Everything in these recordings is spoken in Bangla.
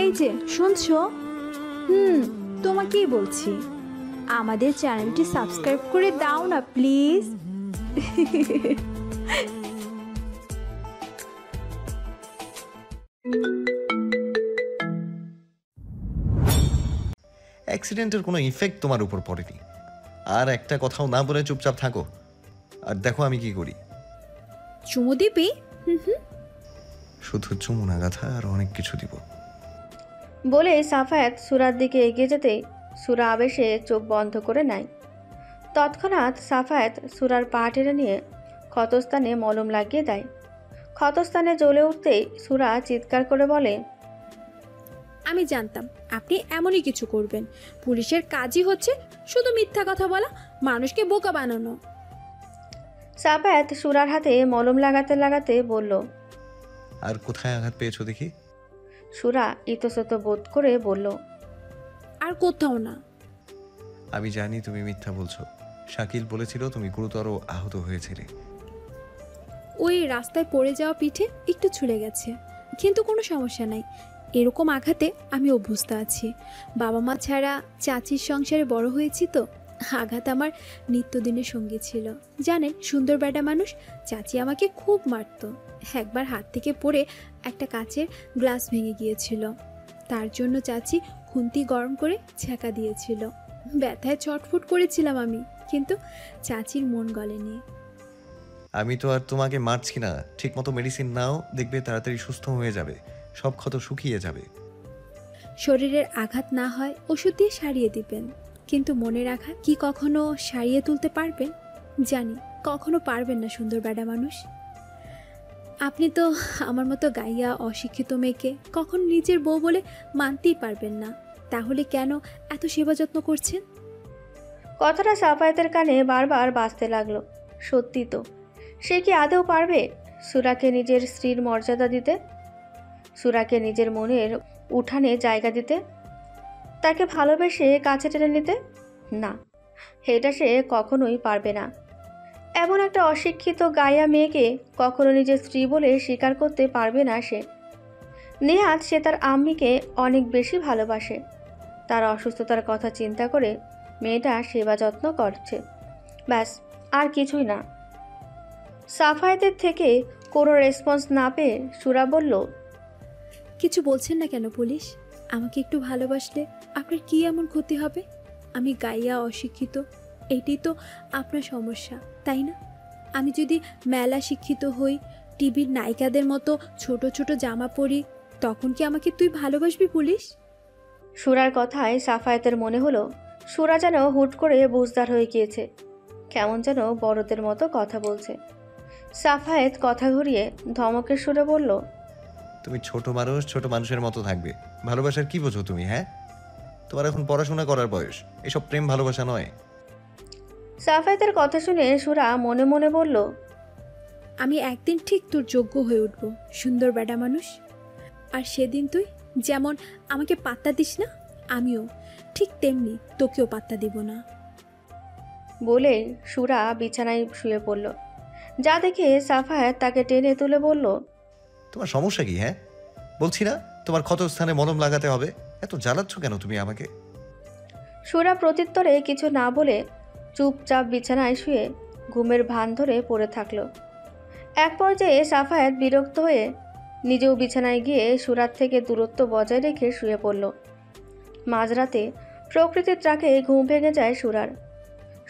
এই যে শুনছো? তোমাকেই বলছি, আমাদের চ্যানেলটি সাবস্ক্রাইব করে দাও না প্লিজ। অ্যাক্সিডেন্টের কোনো ইফেক্ট তোমার উপর পড়েনি। আর একটা কথাও না বলে চুপচাপ থাকো। আর দেখো আমি কি করি। চুমু দিবি? শুধু চুমু না গাথা, আর অনেক কিছু দিব। বলে সাফায়াত সুরার দিকে এগিয়ে যেতেই সুরা আবেশে চোখ বন্ধ করে নেয়। তৎক্ষণাৎ সাফায়াত সুরার পা টেনে নিয়ে ক্ষতস্থানে মলম লাগিয়ে দেয়। ক্ষতস্থানে জ্বলে উঠতেই সুরা চিৎকার করে বলে, আমি জানতাম আপনি এমনই কিছু করবেন। পুলিশের কাজই হচ্ছে শুধু মিথ্যা কথা বলা, মানুষকে বোকা বানানো। সাফায়াত সুরার হাতে মলম লাগাতে লাগাতে বলল। আর কোথায় আঘাত পেয়েছো দেখি? সুরা ইতস্তত বোধ করে বলল, আর কোথাও না। আমি জানি তুমি মিথ্যা বলছো। শাকিল বলেছিল তুমি গুরুতর আহত হয়েছিলে। ওই রাস্তায় পড়ে যাওয়া পিঠে একটু ছুলে গেছে, কিন্তু কোনো সমস্যা নাই। এরকম আঘাতে আমি অভ্যস্ত আছি। বাবা মা ছাড়া চাচির সংসারে বড় হয়েছি তো আঘাত আমার নিত্যদিনের সঙ্গী ছিল। জানেন, সুন্দর বেটা মানুষ, চাচি আমাকে খুব মারত। একবার হাত থেকে পড়ে একটা কাচের গ্লাস ভেঙে গিয়েছিল, তার জন্য চাচি খুন্তি গরম করে ছ্যাঁকা দিয়েছিল। ব্যথায় ছটফট করেছিলাম আমি, কিন্তু চাচির মন গলেনি। আমি তো আর তোমাকে মারছি না। ঠিক মতো মেডিসিন নাও, দেখবে তাড়াতাড়ি সুস্থ হয়ে যাবে, সব ক্ষত শুকিয়ে যাবে। শরীরের আঘাত না হয় ওষুধ দিয়ে সারিয়ে দিবেন, কিন্তু মনের আঘাত কি কখনো সারিয়ে তুলতে পারবেন? জানি কখনো পারবেন না সুন্দর বেডা মানুষ। আপনি তো আমার মতো গাইয়া অশিক্ষিত মেয়েকে কখনো নিজের বউ বলে মানতেই পারবেন না। তাহলে কেন এত সেবা যত্ন করছেন? কথাটা সাফায়াতের কানে বারবার বাজতে লাগলো। সত্যি তো, সে কি আদৌ পারবে সুরাকে নিজের স্ত্রীর মর্যাদা দিতে, সুরাকে নিজের মনের উঠানে জায়গা দিতে, তাকে ভালোবেসে কাছে টেনে নিতে? না, এটা সে কখনোই পারবে না। এমন একটা অশিক্ষিত গায়া মেয়েকে কখনো নিজের স্ত্রী বলে স্বীকার করতে পারবে না সে। নেহাত সে তার আম্মিকে অনেক বেশি ভালোবাসে। তার অসুস্থতার কথা চিন্তা করে মেয়েটা সেবা যত্ন করছে, ব্যাস, আর কিছুই না। সাফায়েতের থেকে কোনো রেসপন্স না পেয়ে সুরা বলল, কিছু বলছেন না কেন পুলিশ? আমাকে একটু ভালোবাসলে আপনার কি এমন ক্ষতি হবে? আমি গাইয়া অশিক্ষিত, এইটাই তো আপনার সমস্যা, তাই না? আমি যদি মেলা শিক্ষিত হই, টিভির নায়িকাদের মতো ছোট ছোট জামা পরি, তখন কি আমাকে তুই ভালোবাসবি পুলিশ? সুরার কথায় সাফায়েতের মনে হলো সুরা যেন হুট করে বুঝদার হয়ে গিয়েছে, কেমন যেন বড়দের মতো কথা বলছে। সাফায়েত কথা ঘুরিয়ে ধমকের সুরে বলল, তুমি ছোট মানুষ, ছোট মানুষের মতো থাকবে। ভালোবাসার কি বোঝো তুমি? হ্যাঁ, তোমার এখন পড়াশোনা করার বয়স, এসব প্রেম ভালোবাসা নয়। সাফায়েতের কথা শুনে সুরা মনে মনে বলল, আমি একদিন ঠিক তোর যোগ্য হয়ে উঠব, সুন্দর বেটা মানুষ। আর সেদিন তুই যেমন আমাকে পাত্তা দিস না, আমিও ঠিক তেমনি তোকেও পাত্তা দিব না। বলে সুরা বিছানায় শুয়ে পড়ল। যা দেখে সাফায়েত তাকে টেনে তুলে বলল, তোমার সমস্যা কি? হ্যাঁ, বলছি না তোমার ক্ষতস্থানে মলম লাগাতে হবে। এত জ্বালাচ্ছ কেন তুমি আমাকে? সুরা প্রত্যুত্তরে কিছু না বলে চুপচাপ বিছানায় শুয়ে ঘুমের ভান ধরে পড়ে থাকলো। এক পর্যায়ে সাফায়েত বিরক্ত হয়ে নিজেও বিছানায় গিয়ে সুরার থেকে দূরত্ব বজায় রেখে শুয়ে পড়ল। মাঝরাতে প্রকৃতির ট্রাকে ঘুম ভেঙে যায় সুরার।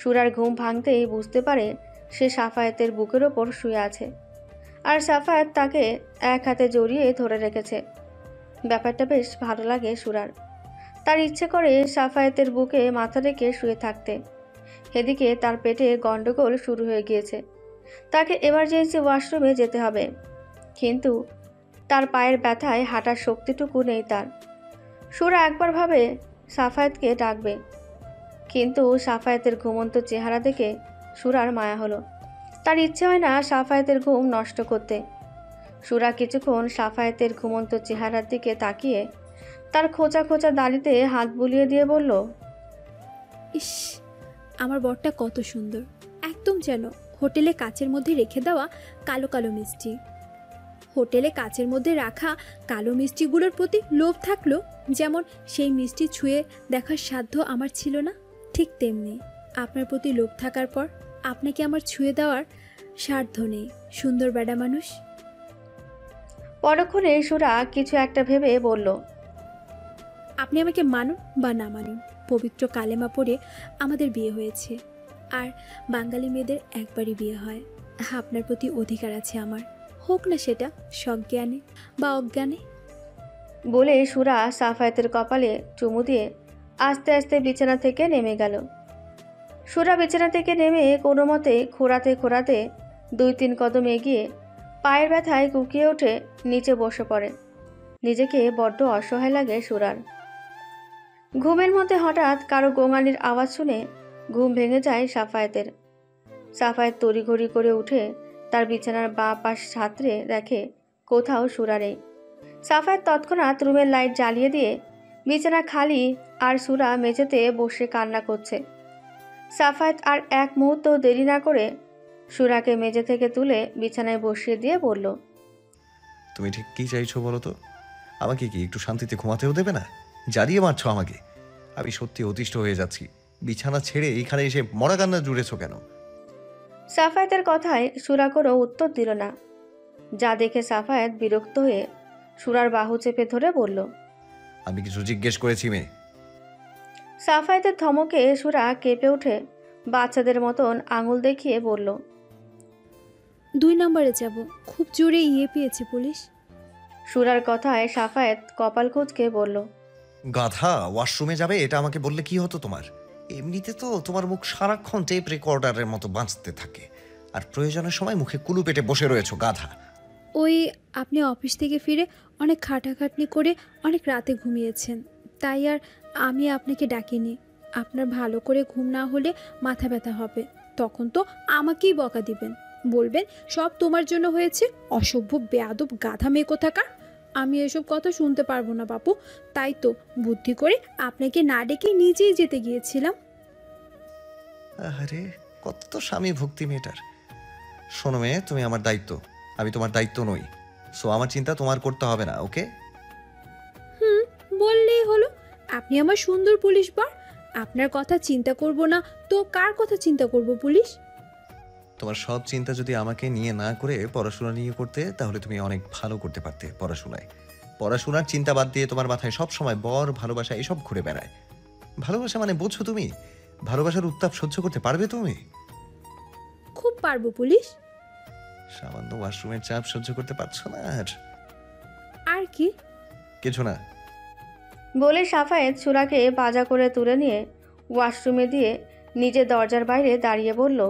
সুরার ঘুম ভাঙতেই বুঝতে পারে সে সাফায়েতের বুকের ওপর শুয়ে আছে, আর সাফায়েত তাকে এক হাতে জড়িয়ে ধরে রেখেছে। ব্যাপারটা বেশ ভালো লাগে সুরার। তার ইচ্ছে করে সাফায়েতের বুকে মাথা রেখে শুয়ে থাকতে। এদিকে তার পেটে গন্ডগোল শুরু হয়ে গিয়েছে। তাকে এমার্জেন্সি ওয়াশরুমে যেতে হবে, কিন্তু তার পায়ের ব্যথায় হাঁটার শক্তিটুকু নেই তার। সুরা একবার ভাবে সাফায়েতকে ডাকবে, কিন্তু সাফায়েতের ঘুমন্ত চেহারা দেখে সুরার মায়া হলো। তার ইচ্ছে হয় না সাফায়েতের ঘুম নষ্ট করতে। সুরা কিছুক্ষণ সাফায়েতের ঘুমন্ত চেহারার দিকে তাকিয়ে তার খোঁচা খোঁচা দাড়িতে হাত বুলিয়ে দিয়ে বলল, ইস, আমার বরটা কত সুন্দর, একদম যেন হোটেলে কাচের মধ্যে রেখে দেওয়া কালো কালো মিষ্টি। হোটেলে কাচের মধ্যে রাখা কালো মিষ্টিগুলোর প্রতি লোভ থাকলো, যেমন সেই মিষ্টি ছুঁয়ে দেখার সাধ্য আমার ছিল না, ঠিক তেমনি আপনার প্রতি লোভ থাকার পর আপনাকে আমার ছুঁয়ে দেওয়ার সাধ্য নেই, সুন্দর বেডা মানুষ। পরক্ষণে সুরা কিছু একটা ভেবে বলল, আপনি আমাকে মানুন বা না মানুন, পবিত্র কালেমা পড়ে আমাদের বিয়ে হয়েছে, আর বাঙালি মেয়েদের একবারই বিয়ে হয়। আপনার প্রতি অধিকার আছে আমার, হোক না সেটা সজ্ঞানে বা অজ্ঞানে। বলে সুরা সাফায়েতের কপালে চুমু দিয়ে আস্তে আস্তে বিছানা থেকে নেমে গেল। সুরা বিছানা থেকে নেমে কোনো মতে খোঁড়াতে খোঁড়াতে 2-3 কদম এগিয়ে পায়ের ব্যথায় কুকিয়ে উঠে নিচে বসে পড়ে। নিজেকে বড্ড অসহায় লাগে সুরার। ঘুমের মধ্যে হঠাৎ কারো গোঙানির আওয়াজ শুনে ঘুম ভেঙে যায় সাফায়েতের। সাফায়েত তড়িঘড়ি করে উঠে তার বিছানার বাঁ পাশ ছাত্রে দেখে কোথাও সুরা নেই। সাফায়েত তৎক্ষণাৎ রুমের লাইট জ্বালিয়ে দিয়ে বিছানা খালি আর সুরা মেঝেতে বসে কান্না করছে। সাফায়েত আর এক মুহূর্ত দেরি না করে সুরাকে মেঝে থেকে তুলে বিছানায় বসিয়ে দিয়ে বলল, তুমি ঠিক কি চাইছো বলো তো? আমাকে কি একটু শান্তিতে ঘুমাতেও দেবে না? জ্বালিয়ে মারছো আমাকে। আমি সত্যি অতিষ্ঠ হয়ে যাচ্ছি। বিছানা ছেড়ে এখানে এসে মরা কান্না জুড়েছো কেন? সাফায়েতের কথায় সুরা কোনো উত্তর দিল না, যা দেখে সাফায়েত বিরক্ত হয়ে সুরার বাহু চেপে ধরে বলল, আমি কিছু জিজ্ঞেস করেছি মেয়ে? সাফায়েতের ধমকে সুরা কেঁপে উঠে বাচ্চাদের মতন আঙুল দেখিয়ে বলল, 2 নম্বরে যাব, খুব জোরে পেয়েছে পুলিশ। সুরার কথায় সাফায়েত কপাল কুঁচকে বলল, গাধা, ওয়াশরুমে যাবে এটা আমাকে বললে কি হতো তোমার? এমনিতে তো তোমার মুখ সারাক্ষণ টেপ রেকর্ডারের মতো বাঁচতে থাকে, আর প্রয়োজনের সময় মুখে কুলু পেটে বসে রয়েছো, গাধা। ওই আপনি অফিস থেকে ফিরে অনেক খাটাখাটনি করে অনেক রাতে ঘুমিয়েছেন, তাই আর আমি আপনাকে ডাকিনি। আপনার ভালো করে ঘুম না হলে মাথা ব্যথা হবে, তখন তো আমাকেই বকা দিবেন, বলবেন সব তোমার জন্য হয়েছে, অসভ্য বেয়াদব গাধা মেয়ে কোথাকার। আমি এসব কথা শুনতে পারবো না বাপু, তাই তো বুদ্ধি করে আপনাকে না ডেকে নিজেই যেতে গিয়েছিলাম। আরে কত স্বামী ভক্তি মেয়েটার। শোনো মেয়ে, তুমি আমার দায়িত্ব, আমি তোমার দায়িত্ব নই। সো আমার চিন্তা তোমার করতে হবে না, ওকে? বললেই হলো, আপনি আমার সুন্দর পুলিশ বর, আপনার কথা চিন্তা করব না তো কার কথা চিন্তা করব পুলিশ? তোমার সব চিন্তা যদি আমাকে নিয়ে না করে পড়াশোনা নিয়ে করতে, তাহলে তুমি অনেক ভালো করতে পারতে পড়াশোনায়। পড়াশোনার চিন্তা বাদ দিয়ে তোমার মাথায় সব সময় বর, ভালোবাসা এসব ঘুরে বেড়ায়। ভালোবাসা মানে বোঝো তুমি? ভালোবাসার উত্তাপ সহ্য করতে পারবে তুমি? খুব পারবো পুলিশ। সামান্য ওয়াশরুমের চাপ সহ্য করতে পারছো না? আর কি? কিছু না। বলে সাফায়েত সুরাকে বাজা করে তুলে নিয়ে ওয়াশরুমে দিয়ে নিজে দরজার বাইরে দাঁড়িয়ে বলল,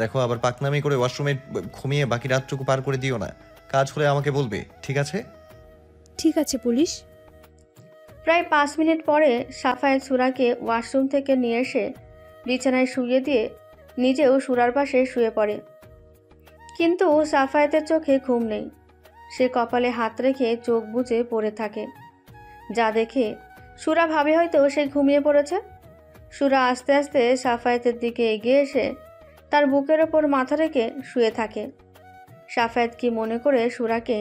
দেখো, আবার পাকনামি করে ওয়াশরুমে ঘুমিয়ে বাকি রাতটুকু পার করে দিও না। কাজ হলে আমাকে বলবে, ঠিক আছে? ঠিক আছে পুলিশ। প্রায় 5 মিনিট পরে সাফায়েত সুরাকে ওয়াশরুম থেকে নিয়ে এসে বিছানায় শুইয়ে দিয়ে নিজেও সুরার পাশে শুয়ে পড়ে। কিন্তু সাফায়েতের চোখে ঘুম নেই। সে কপালে হাত রেখে চোখ বুজে পড়ে থাকে, যা দেখে সুরা ভাবে হয়তো সে ঘুমিয়ে পড়েছে। সুরা আস্তে আস্তে সাফায়েতের দিকে এগিয়ে এসে তার বুকের ওপর মাথা রেখে শুয়ে থাকে। সাফায়েত কি মনে করে সুরাকে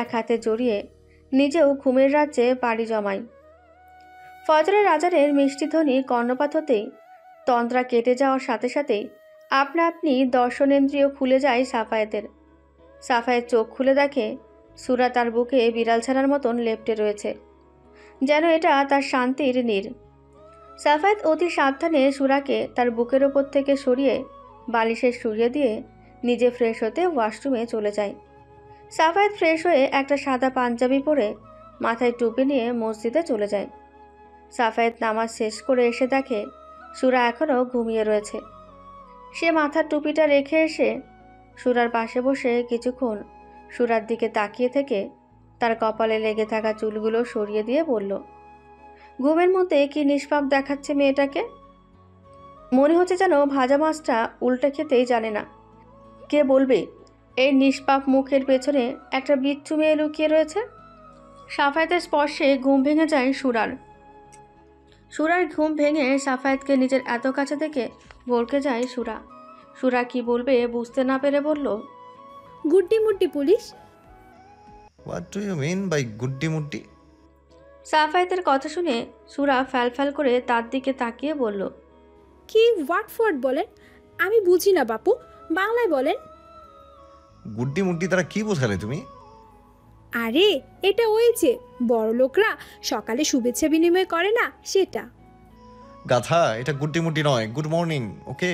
এক হাতে জড়িয়ে নিজেও ঘুমের রাজ্যে পাড়ি জমায়। ফজরের আজানের মিষ্টি ধ্বনি কর্ণপাত হতেই তন্দ্রা কেটে যাওয়ার সাথে সাথেই আপনা আপনি দর্শনেন্দ্রিয় খুলে যায় সাফায়েতের। সাফায়েত চোখ খুলে দেখে সুরা তার বুকে বিড়াল ছানার মতন লেপ্টে রয়েছে, যেন এটা তার শান্তির নীড়। সাফায়েত অতি সাবধানে সুরাকে তার বুকের ওপর থেকে সরিয়ে বালিশে শুইয়ে দিয়ে নিজে ফ্রেশ হতে ওয়াশরুমে চলে যায়। সাফায়েত ফ্রেশ হয়ে একটা সাদা পাঞ্জাবি পরে মাথায় টুপি নিয়ে মসজিদে চলে যায়। সাফায়েত নামাজ শেষ করে এসে দেখে সুরা এখনও ঘুমিয়ে রয়েছে। সে মাথার টুপিটা রেখে এসে সুরার পাশে বসে কিছুক্ষণ সুরার দিকে তাকিয়ে থেকে তার কপালে লেগে থাকা চুলগুলো সরিয়ে দিয়ে বলল, ঘুমের মধ্যে কি নিষ্পাপ দেখাচ্ছে মেয়েটাকে। মনে হচ্ছে যেন ভাজা মাছটা উল্টে খেতেই জানে না। কে বলবে এই নিষ্পাপ মুখের পেছনে একটা বিচ্ছু মেয়ে লুকিয়ে রয়েছে। সাফায়েতের স্পর্শে ঘুম ভেঙে যায় সুরার। সুরার ঘুম ভেঙে সাফায়েতকে নিজের এত কাছে থেকে ভরকে যায় সুরা। সুরা কি বলবে বুঝতে না পেরে বলল, গুড্ডি মুড্ডি police, what do you mean by গুড্ডি মুড্ডি? সাফায়েতের কথা শুনে সুরা ফ্যাল করে তার দিকে তাকিয়ে বলল, কি হোয়াট বলেন? আমি বুঝি না বাপু, বাংলায় বলেন। গুড্ডি মুড্ডি তারা কি বোঝালে তুমি? আরে এটা ওই যে বড় লোকরা সকালে শুভেচ্ছা বিনিময় করে না, সেটা। গাধা, এটা গুড্ডি মুড্ডি নয়, গুড মর্নিং, ওকে?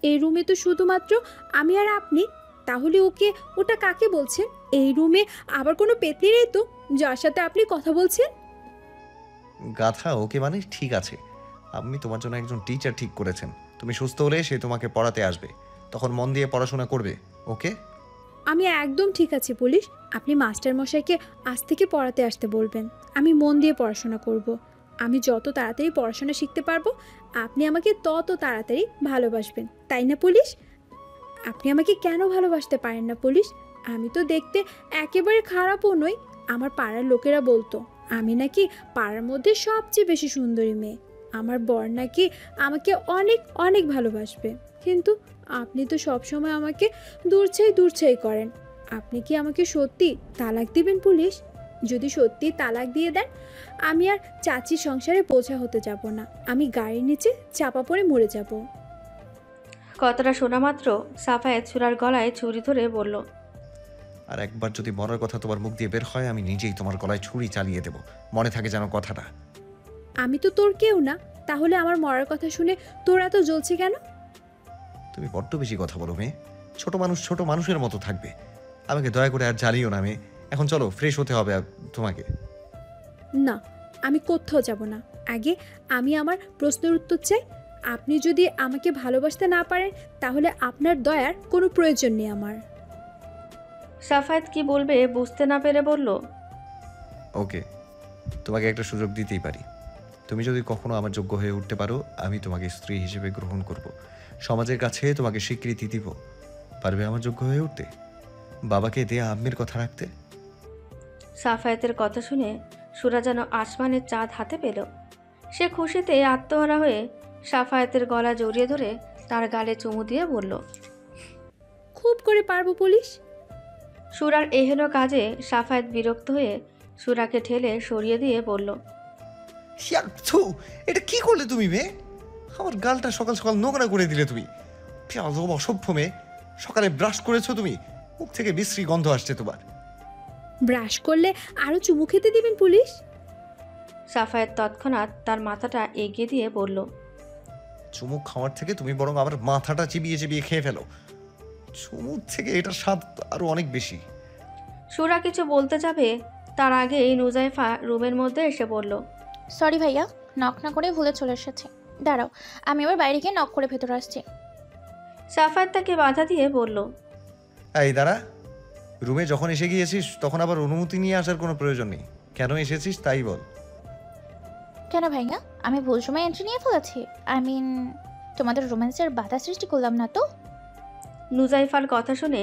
এই রুমে তো শুধুমাত্র আমি আর আপনি, তাহলে ওকে ওটা কাকে বলছেন? এই রুমে আবার কোনো পেতনি নেই তো যার সাথে আপনি কথা বলছেন? গাধা, ওকে মানে ঠিক আছে। আপনি তোমার জন্য একজন টিচার ঠিক করেছেন। তুমি সুস্থ হলে সে তোমাকে পড়াতে আসবে, তখন মন দিয়ে পড়াশোনা করবে, ওকে? আমি একদম ঠিক আছে পুলিশ। আপনি মাস্টার মশাইকে আজ থেকে পড়াতে আসতে বলবেন। আমি মন দিয়ে পড়াশোনা করব। আমি যত তাড়াতাড়ি পড়াশোনা শিখতে পারবো আপনি আমাকে তত তাড়াতাড়ি ভালোবাসবেন, তাই না পুলিশ? আপনি আমাকে কেন ভালোবাসতে পারেন না পুলিশ? আমি তো দেখতে একেবারে খারাপও নই। আমার পাড়ার লোকেরা বলতো আমি নাকি পাড়ার মধ্যে সবচেয়ে বেশি সুন্দরী মেয়ে। আমার বর নাকি আমাকে অনেক অনেক ভালোবাসবে, কিন্তু আপনি তো সবসময় আমাকে দূরছাই করেন। আপনি কি আমাকে সত্যি তালাক দিবেন পুলিশ? যদি সত্যি তালাক দিয়ে দেন আমি আর চাচির সংসারে বোঝা হতে যাব না। আমি গাড়ির নিচে চাপা পড়ে মরে যাব। কথাটা শোনা মাত্র সাফায়েত সুরার গলায় ছুরি ধরে বলল, আর একবার যদি মরার কথা তোমার মুখ দিয়ে বের হয়, আমি নিজেই তোমার গলায় ছুরি চালিয়ে দেব। মনে থাকে যেন কথাটা। আমি তো তোর কেউ না, তাহলে আমার মরার কথা শুনে তোর এত জ্বলছে কেন? তুমি বড্ড বেশি কথা বলো মেয়ে। ছোট মানুষ ছোট মানুষের মতো থাকবে। আমাকে দয়া করে আর জ্বালিও না মেয়ে। এখন চলো, ফ্রেশ হতে হবে তোমাকে। না, আমি কোথাও যাব না। আগে আমি আমার প্রশ্নের উত্তর চাই। আপনি যদি আমাকে ভালোবাসতে না পারেন তাহলে আপনার দয়ার কোনো প্রয়োজন নেই আমার। সাফায়েত কি বলবে বুঝতে না পেরে বলল, ওকে, তোমাকে একটা সুযোগ দিতেই পারি। তুমি যদি কখনো আমার যোগ্য হয়ে উঠতে পারো, আমি তোমাকে স্ত্রী হিসেবে গ্রহণ করব। সমাজের কাছে তোমাকে স্বীকৃতি দিব। পারবে আমার যোগ্য হয়ে উঠতে? বাবাকে দেয়া আম্মির কথা রাখতে? সাফায়েতের কথা শুনে সুরা যেন আসমানের চাঁদ হাতে পেল। সে খুশিতে আত্মহারা হয়ে সাফায়েতের গলা জড়িয়ে ধরে তার গালে চুমু দিয়ে বলল, খুব করে পারবো পুলিশ। সুরার এহেন কাজে সাফায়েত বিরক্ত হয়ে সুরাকে ঠেলে সরিয়ে দিয়ে বলল, এটা কি করলে তুমি মেয়ে? আমার গালটা সকাল সকাল নোংরা করে দিলে তুমি। অসভ্য মেয়ে। সকালে ব্রাশ করেছো তুমি? মুখ থেকে বিশ্রী গন্ধ আসছে তোমার। ব্রাশ করলে আরো চুমু খেতে দিবেন পুলিশ? সাফায়েত তৎক্ষণাৎ তার মাথাটা এগিয়ে দিয়ে বলল, চুমু খাওয়ার থেকে তুমি বরং আমার মাথাটা চিবিয়ে চিবিয়ে খেয়ে ফেলো। চুমুর থেকে এটার স্বাদ আরো অনেক বেশি। সুরা কিছু বলতে যাবে তার আগেই নুজাইফা রুমের মধ্যে এসে বলল, সরি ভাইয়া, নক না করে ভুলে চলে এসেছে। দাঁড়াও, আমি আবার বাইরে গিয়ে নক করে ভেতরে আসছি। সাফায়েত তাকে বাধা দিয়ে বলল, এই দাঁড়া, রুমে যখন এসে গিয়েছিস তখন আবার অনুমতি নিয়ে আসার কোনো প্রয়োজন নেই। কেন এসেছিস তাই বল। কেন ভাইয়া, আমি ভুল সময় এন্ট্রি নিয়ে ফেলেছি? আই মিন, তোমাদের রোম্যান্সের বাধা সৃষ্টি করলাম না তো? নুজাইফার কথা শুনে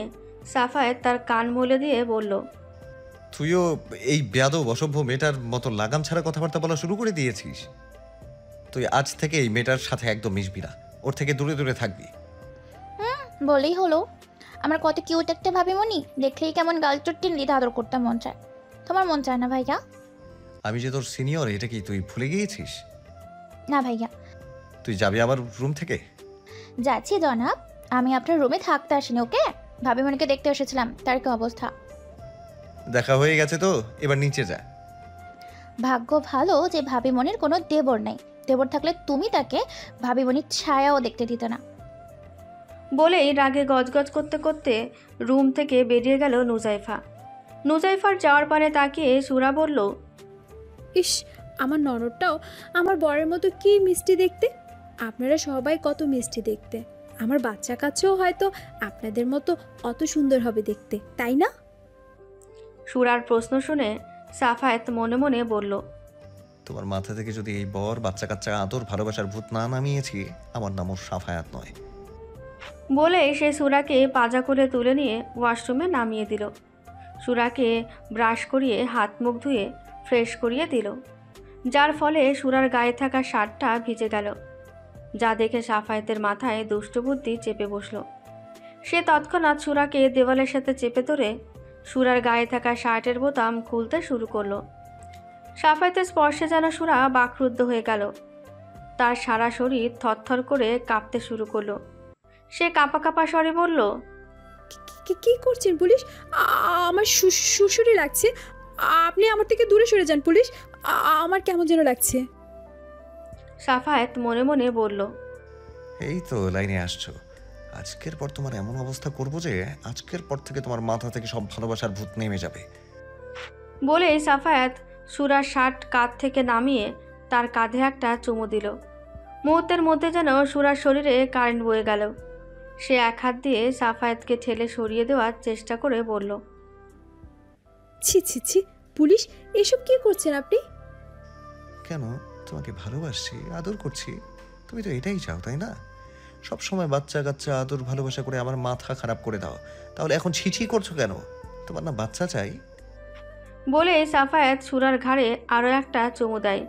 সাফায়েত তার কান মলে দিয়ে বলল, তুইও এই বেয়াদব অসভ্য মেয়েটার মতো লাগাম ছাড়া কথাবার্তা বলা শুরু করে দিয়েছিস। তুই আজ থেকে এই মেয়েটার সাথে একদম মিশবি না, ওর থেকে দূরে দূরে থাকবি। বলেই হলো। আমার কত কিউট একটা ভাবি মনি, দেখলেই কেমন গাল চট্টিন লিধা আদর করতে মন চায়। তোমার মন চায় না ভাইয়া? আমি যে তোর সিনিয়র, এটা কি তুই ভুলে গিয়েছিস? না ভাইয়া। তুই যাবি আমার রুম থেকে? যাচ্ছি জনাব, আমি আপনার রুমে থাকতে আসিনি, ওকে? ভাবি মনিকে দেখতে এসেছিলাম, তার কি অবস্থা? দেখা হয়ে গেছে তো, এবার নিচে যা। ভাগ্য ভালো যে ভাবি মনির কোনো দেবর নেই। দেবর থাকলে তুমি তাকে ভাবি মনির ছায়াও দেখতে দিতে না। বলেই রাগে গজগজ করতে করতে রুম থেকে বেরিয়ে গেল নুজাইফা। নুজাইফার যাওয়ার পানে তাকিয়ে সুরা বলল, ইস, আমার ননদটাও আমার বরের মতো কি মিষ্টি দেখতে। আপনারা সবাই কত মিষ্টি দেখতে। আমার বাচ্চা কাচ্চাও হয়তো আপনাদের মতো অত সুন্দর হবে দেখতে, তাই না? সুরার প্রশ্ন শুনে সাফায়েত মনে মনে বলল, তোমার মাথা থেকে যদি এই বর বাচ্চা কাচ্চা আদর ভালোবাসার ভূত না নামিয়েছি, আমার নামও সাফায়াত নয়। বলে সে সুরাকে পাজা করে তুলে নিয়ে ওয়াশরুমে নামিয়ে দিল। সুরাকে ব্রাশ করিয়ে হাত মুখ ধুয়ে ফ্রেশ করিয়ে দিল, যার ফলে সুরার গায়ে থাকা শার্টটা ভিজে গেল। যা দেখে সাফায়েতের মাথায় দুষ্টবুদ্ধি চেপে বসল। সে তৎক্ষণাৎ সুরাকে দেওয়ালের সাথে চেপে ধরে সুরার গায়ে থাকা শার্টের বোতাম খুলতে শুরু করলো। সাফায়াতের স্পর্শে যেন সুরা বাকরুদ্ধ হয়ে গেল। তার সারা শরীর থরথর করে কাঁপতে শুরু করলো। সে কাঁপা কাঁপা স্বরে বলল, কি করছেন পুলিশ? আমার সুসুরি লাগছে। আপনি আমার থেকে দূরে সরে যান পুলিশ। আমার কেমন যেন লাগছে। সাফায়াত মনে মনে বলল, এই তো লাইনে আসছো। আজকের পর তোমার এমন অবস্থা করবো যে আজকের পর থেকে তোমার মাথা থেকে সব ভালোবাসার ভূত নেমে যাবে। বলে সাফায়াত সুরার শার্ট কাঁধ থেকে নামিয়ে তার কাঁধে একটা চুমু দিল। মুহূর্তের মধ্যে যেন সুরার শরীরে কারেন্ট বয়ে গেল। সে এক হাত দিয়ে সাফায়াতকে ঠেলে সরিয়ে দেওয়ার চেষ্টা করে বলল, ছি ছি ছি পুলিশ, এসব কি করছেন আপনি? কেন? তোমাকে ভালোবাসছি, আদর করছি। তুমি তো এটাই চাও, তাই না? সব সময় বাচ্চা কাচ্চা আদর ভালোবাসা করে আমার মাথা খারাপ করে দাও। তাহলে এখন ছিছি করছো কেন? তোমার না বাচ্চা চাই? বলে সাফায়াত সুরার ঘাড়ে আরও একটা চুমু দেয়।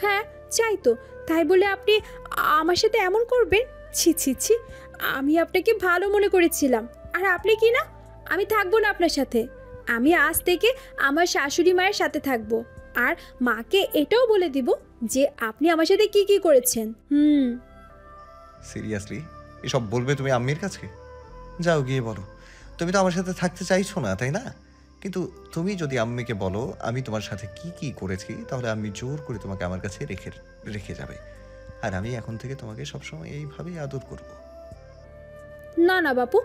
হ্যাঁ চাই তো, তাই বলে আপনি আমার সাথে এমন করবেন? ছি ছি ছি, আমি আপনাকে ভালো মনে করেছিলাম, আর আপনি কি না? আমি থাকবো না আপনার সাথে। আমি আজ থেকে আমার শাশুড়ি মায়ের সাথে থাকবো, আর মাকে এটাও বলে দিব যে আপনি আমার সাথে কি কি করেছেন। সিরিয়াসলি এসব বলবে তুমি আম্মির কাছে? যাও গিয়ে বলো। তুমি তো আমার সাথে থাকতে চাইছো না, তাই না? কিন্তু তুমি যদি আম্মিকে বলো আমি তোমার সাথে কি কি করেছি, তাহলে আমি জোর করে তোমাকে আমার কাছে রেখে যাবে। আর আমি এখন থেকে তোমাকে সবসময় এইভাবেই আদর করব। না না বাপু,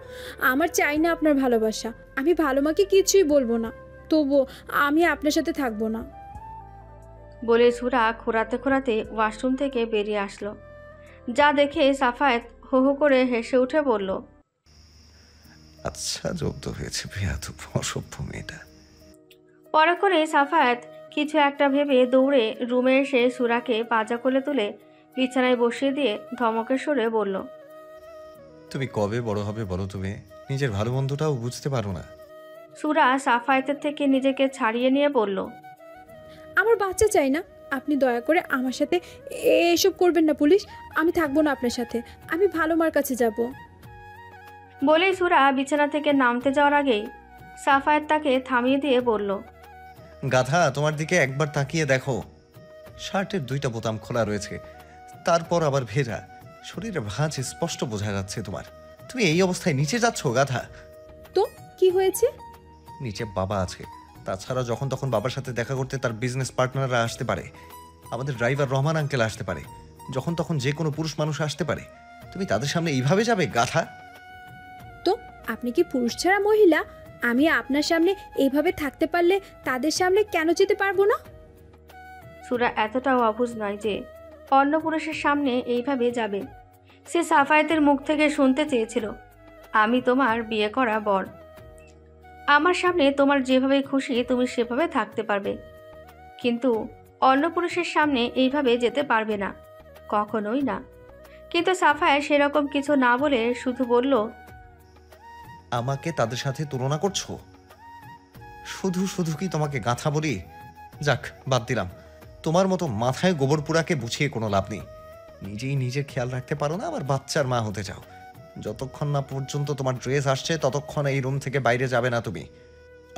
আমার চাই না আপনার ভালোবাসা। আমি ভালো মাকে কিছুই বলবো না, তবুও আমি আপনার সাথে থাকবো না। বলে সুরা খোঁড়াতে খোঁড়াতে ওয়াশরুম থেকে বেরিয়ে আসলো। যা দেখে সাফায়াত হো হো করে হেসে উঠে বলল, আচ্ছা জব্দ হয়েছে বেয়াদব অসভ্য মেয়েটা। পরক্ষণে সাফায়াত কিছু একটা ভেবে দৌড়ে রুমে এসে সুরাকে পাজা কোলে তুলে বিছানায় বসিয়ে দিয়ে ধমকের সুরে বলল, তুমি কবে বড় হবে বলো? তুমি নিজের ভালো মন্দটাও বুঝতে পারো না। সুরা সাফায়াতের থেকে নিজেকে ছাড়িয়ে নিয়ে বলল, আমার বাচ্চা চাই না। আপনি দয়া করে আমার সাথে এসব করবেন না পুলিশ। আমি থাকবো না আপনার সাথে। আমি ভালো মার কাছে যাব। বলেই সুরা বিছানা থেকে নামতে যাওয়ার আগেই সাফায়াত তাকে থামিয়ে দিয়ে বলল, গাধা, তোমার দিকে একবার তাকিয়ে দেখো। শার্টের 2টা বোতাম খোলা রয়েছে, তারপর আবার ভেজা। শরীরে ভাঁজ স্পষ্ট বোঝা যাচ্ছে তোমার। তুমি এই অবস্থায় নিচে যাচ্ছ গাধা। তো কি হয়েছে? নিচে বাবা আছে। তাছাড়া যখন তখন বাবার সাথে দেখা করতে তার বিজনেস পার্টনাররা আসতে পারে। আমাদের ড্রাইভার রহমান আঙ্কেল আসতে পারে। যখন তখন যে কোনো পুরুষ মানুষ আসতে পারে। তুমি তাদের সামনে এইভাবে যাবে গাধা? তো আপনি কি পুরুষ ছাড়া মহিলা? আমি আপনার সামনে এইভাবে থাকতে পারলে তাদের সামনে কেন যেতে পারবো না? সুরা এতটাও অবুঝ নয় যে অন্য পুরুষের সামনে এইভাবে যাবে। সে সাফায়াতের মুখ থেকে শুনতে চেয়েছিল, আমি তোমার বিয়ে করা বর। আমার সামনে তোমার যেভাবে খুশি তুমি সেভাবে থাকতে পারবে, কিন্তু অন্য পুরুষের সামনে এইভাবে যেতে পারবে না, কখনোই না। কিন্তু সাফায়া সেরকম কিছু না বলে শুধু বলল, আমাকে তাদের সাথে তুলনা করছো? শুধু শুধু কি তোমাকে গাথা বলি? যাক, বাদ দিলাম। তোমার মতো মাথায় গোবর পুরাকে বুঝিয়ে কোনো লাভ নেই। নিজেই নিজের খেয়াল রাখতে পারো না, আবার বাচ্চার মা হতে চাও। যতক্ষণ না পর্যন্ত তোমার ড্রেস আসছে ততক্ষণ এই রুম থেকে বাইরে যাবে না তুমি।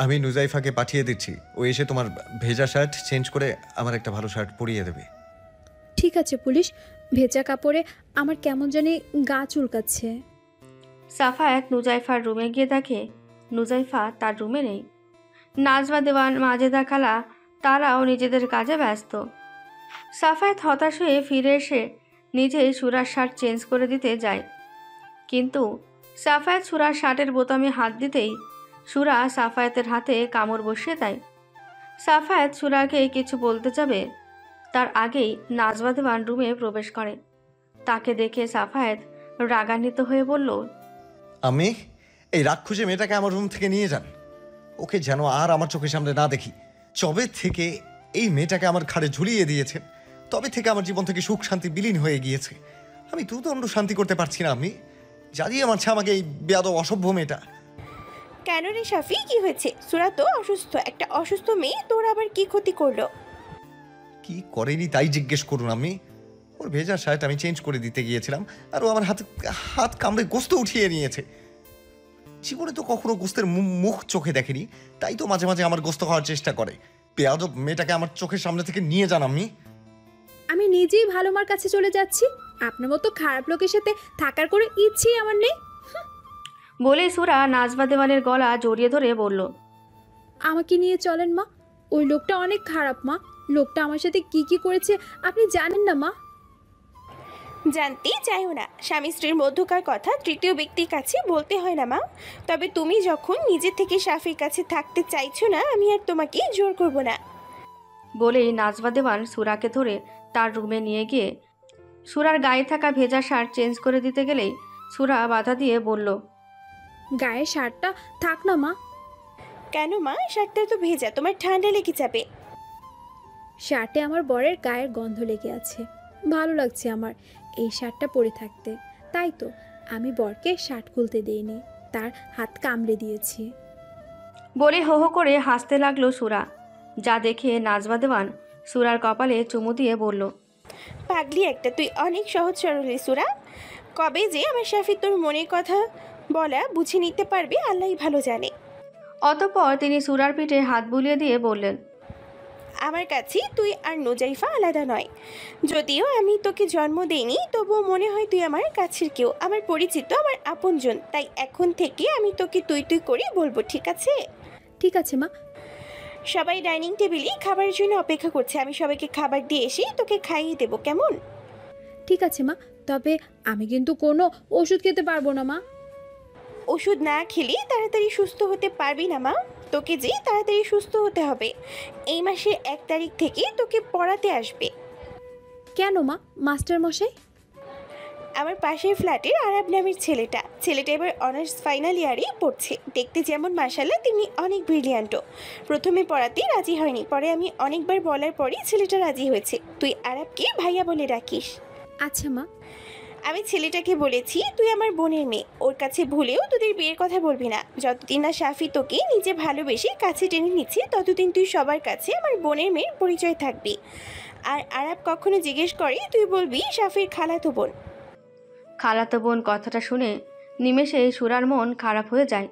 আমি নুজাইফাকে পাঠিয়ে দিচ্ছি, ও এসে তোমার ভেজা শার্ট চেঞ্জ করে আমার একটা ভালো শার্ট পরিয়ে দেবে। ঠিক আছে পুলিশ। ভেজা কাপড়ে আমার কেমন জানি গা চুলকাচ্ছে। সাফায়াত নুজাইফার রুমে গিয়ে দেখে নুজাইফা তার রুমে নেই। নাজমা দেওয়ান, মাজেদা খালা তারাও নিজেদের কাজে ব্যস্ত। সাফায়াত হতাশ হয়ে ফিরে এসে নিজেই সুরার শার্ট চেঞ্জ করে দিতে যায়। কিন্তু সাফায়াত সুরার শার্টের বোতামে হাত দিতেই সুরা সাফায়াতের হাতে কামড় বসিয়ে দেয়। সাফায়াত সুরাকে কিছু বলতে যাবে, তার আগেই নাজমা দেওয়ান রুমে প্রবেশ করে। তাকে দেখে সাফায়াত রাগান্বিত হয়ে বলল, আমি এই রাক্ষসী মেয়েটাকে আমার রুম থেকে নিয়ে যান। ওকে যেন আর আমার চোখের সামনে না দেখি। যবে থেকে এই মেয়েটাকে আমার ঘাড়ে ঝুলিয়ে দিয়েছেন, তবে থেকে আমার জীবন থেকে সুখ শান্তি বিলীন হয়ে গিয়েছে। আমি দুদণ্ড শান্তি করতে পারছি না। আমি জ্বালিয়ে মারছে আমাকে এই বেয়াদব অসভ্য মেয়েটা। কেন রে শাফি, কি হয়েছে? সুরা তো অসুস্থ, একটা অসুস্থ মেয়ে তোর আবার কি ক্ষতি করলো? কি করেনি তাই জিজ্ঞেস করুন। আমি ওর ভেজা শার্ট আমি চেঞ্জ করে দিতে গিয়েছিলাম, আর ও আমার হাত কামড়ে গোস্ত উঠিয়ে নিয়েছে। জীবনে তো কখনো গোস্তের মুখ চোখে দেখেনি, তাই তো মাঝে মাঝে আমার গোস্ত খাওয়ার চেষ্টা করে। বেয়াদব মেয়েটাকে আমার চোখের সামনে থেকে নিয়ে যান আমি। আমি নিজেই ভালো মার কাছে চলে যাচ্ছি, আপনার মতো খারাপ লোকের সাথে থাকার কোনো ইচ্ছেই আমার নেই। বলেই সুরা নাজমা দেওয়ানের গলা জড়িয়ে ধরে বলল, আমাকে নিয়ে চলেন মা, ওই লোকটা অনেক খারাপ মা। লোকটা আমার সাথে কি কি করেছে আপনি জানেন না মা। জানতে চাইও না, স্বামী স্ত্রীর মধ্যকার কথা তৃতীয় ব্যক্তির কাছে বলতে হয় না মা। তবে তুমি যখন নিজে থেকে শাফির কাছে থাকতে চাইছো না, আমি আর তোমাকে জোর করব না। বলেই নাজমা দেওয়ান সুরাকে ধরে তার রুমে নিয়ে গিয়ে সুরার গায়ে থাকা ভেজা শার্ট চেঞ্জ করে দিতে গেলেই সুরা বাধা দিয়ে বলল, গায়ে শার্টটা থাক না মা। কেন মা? শার্টটা তো ভেজা, তোমার ঠান্ডা লেগে যাবে। শার্টে আমার বরের গায়ের গন্ধ লেগে আছে, ভালো লাগছে আমার এই শার্টটা পরে থাকতে, তাই তো আমি বরকে শার্ট খুলতে দেইনি, তার হাত কামড়ে দিয়েছি। বলে হো হো করে হাসতে লাগলো সুরা। যা দেখে নাজমা দেওয়ান সুরার কপালে চুমু দিয়ে বলল, পাগলি একটা, তুই অনেক সহজ সরল সুরা। কবে যে আমার শাফি তোর মনের কথা বলা বুঝে নিতে পারবে আল্লাহই ভালো জানে। অতঃপর তিনি সুরার পিঠে হাত বুলিয়ে দিয়ে বললেন, আমার কাছে তুই আর নোজাইফা আলাদা নয়। যদিও আমি তোকে জন্ম দেইনি, তবুও মনে হয় তুই আমার কাছের কেউ, আমার পরিচিত, আমার আপনজন। তাই এখন থেকে আমি তোকে তুই তুই করে বলবো, ঠিক আছে? ঠিক আছে মা। সবাই ডাইনিং টেবিলে খাবারের জন্য অপেক্ষা করছে, আমি সবাইকে খাবার দিয়ে এসে তোকে খাইয়ে দেবো, কেমন? ঠিক আছে মা, তবে আমি কিন্তু কোনো ওষুধ খেতে পারবো না মা। ওষুধ না খেলে তাড়াতাড়ি সুস্থ হতে পারবি না মা। তোকে যে তাড়াতাড়ি সুস্থ হতে হবে। এই মাসের 1 তারিখ থেকে তোকে পড়াতে আসবে। কেন মা? মাস্টার মশাই? আমার পাশের ফ্ল্যাটের আরাব নামের ছেলেটা এবার অনার্স ফাইনাল ইয়ারে পড়ছে। দেখতে যেমন মাশাআল্লাহ তেমনি অনেক ব্রিলিয়ান্টও। প্রথমে পড়াতে রাজি হয়নি, পরে আমি অনেকবার বলার পরই ছেলেটা রাজি হয়েছে। তুই আরাবকে ভাইয়া বলে রাখিস। আচ্ছা মা। আমি ছেলেটাকে বলেছি তুই আমার বোনের মেয়ে, ওর কাছে ভুলেও তোদের বিয়ের কথা বলবি না। যতদিন না শাফি তোকে নিজে ভালোবেসে কাছে টেনে নিচ্ছে, ততদিন তুই সবার কাছে আমার বোনের মেয়ের পরিচয় থাকবি। আর আরাব কখনো জিজ্ঞেস করে, তুই বলবি শাফির খালাতো বোন। খালাতো বোন কথাটা শুনে নিমেষে সুরার মন খারাপ হয়ে যায়,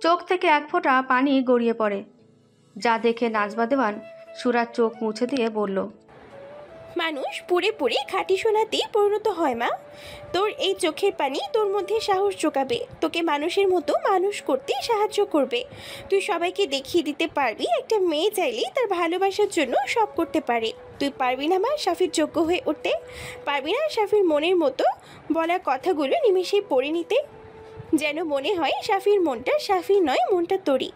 চোখ থেকে এক ফোঁটা পানি গড়িয়ে পড়ে। যা দেখে নাজমা দেওয়ান সুরার চোখ মুছে দিয়ে বলল, মানুষ পুড়ে পুড়ে খাঁটি সোনাতেই পরিণত হয় মা। তোর এই চোখের পানি তোর মধ্যে সাহস জোগাবে, তোকে মানুষের মতো মানুষ করতে সাহায্য করবে। তুই সবাইকে দেখিয়ে দিতে পারবি একটা মেয়ে চাইলে তার ভালোবাসার জন্য সব করতে পারে। তুই পারবি না মা শাফির যোগ্য হয়ে উঠতে? পারবি না শাফির মনের মতো বলা কথাগুলো নিমেষেই পড়ে নিতে? যেন মনে হয় শাফির মনটা শাফির নয়, মনটা তোরই।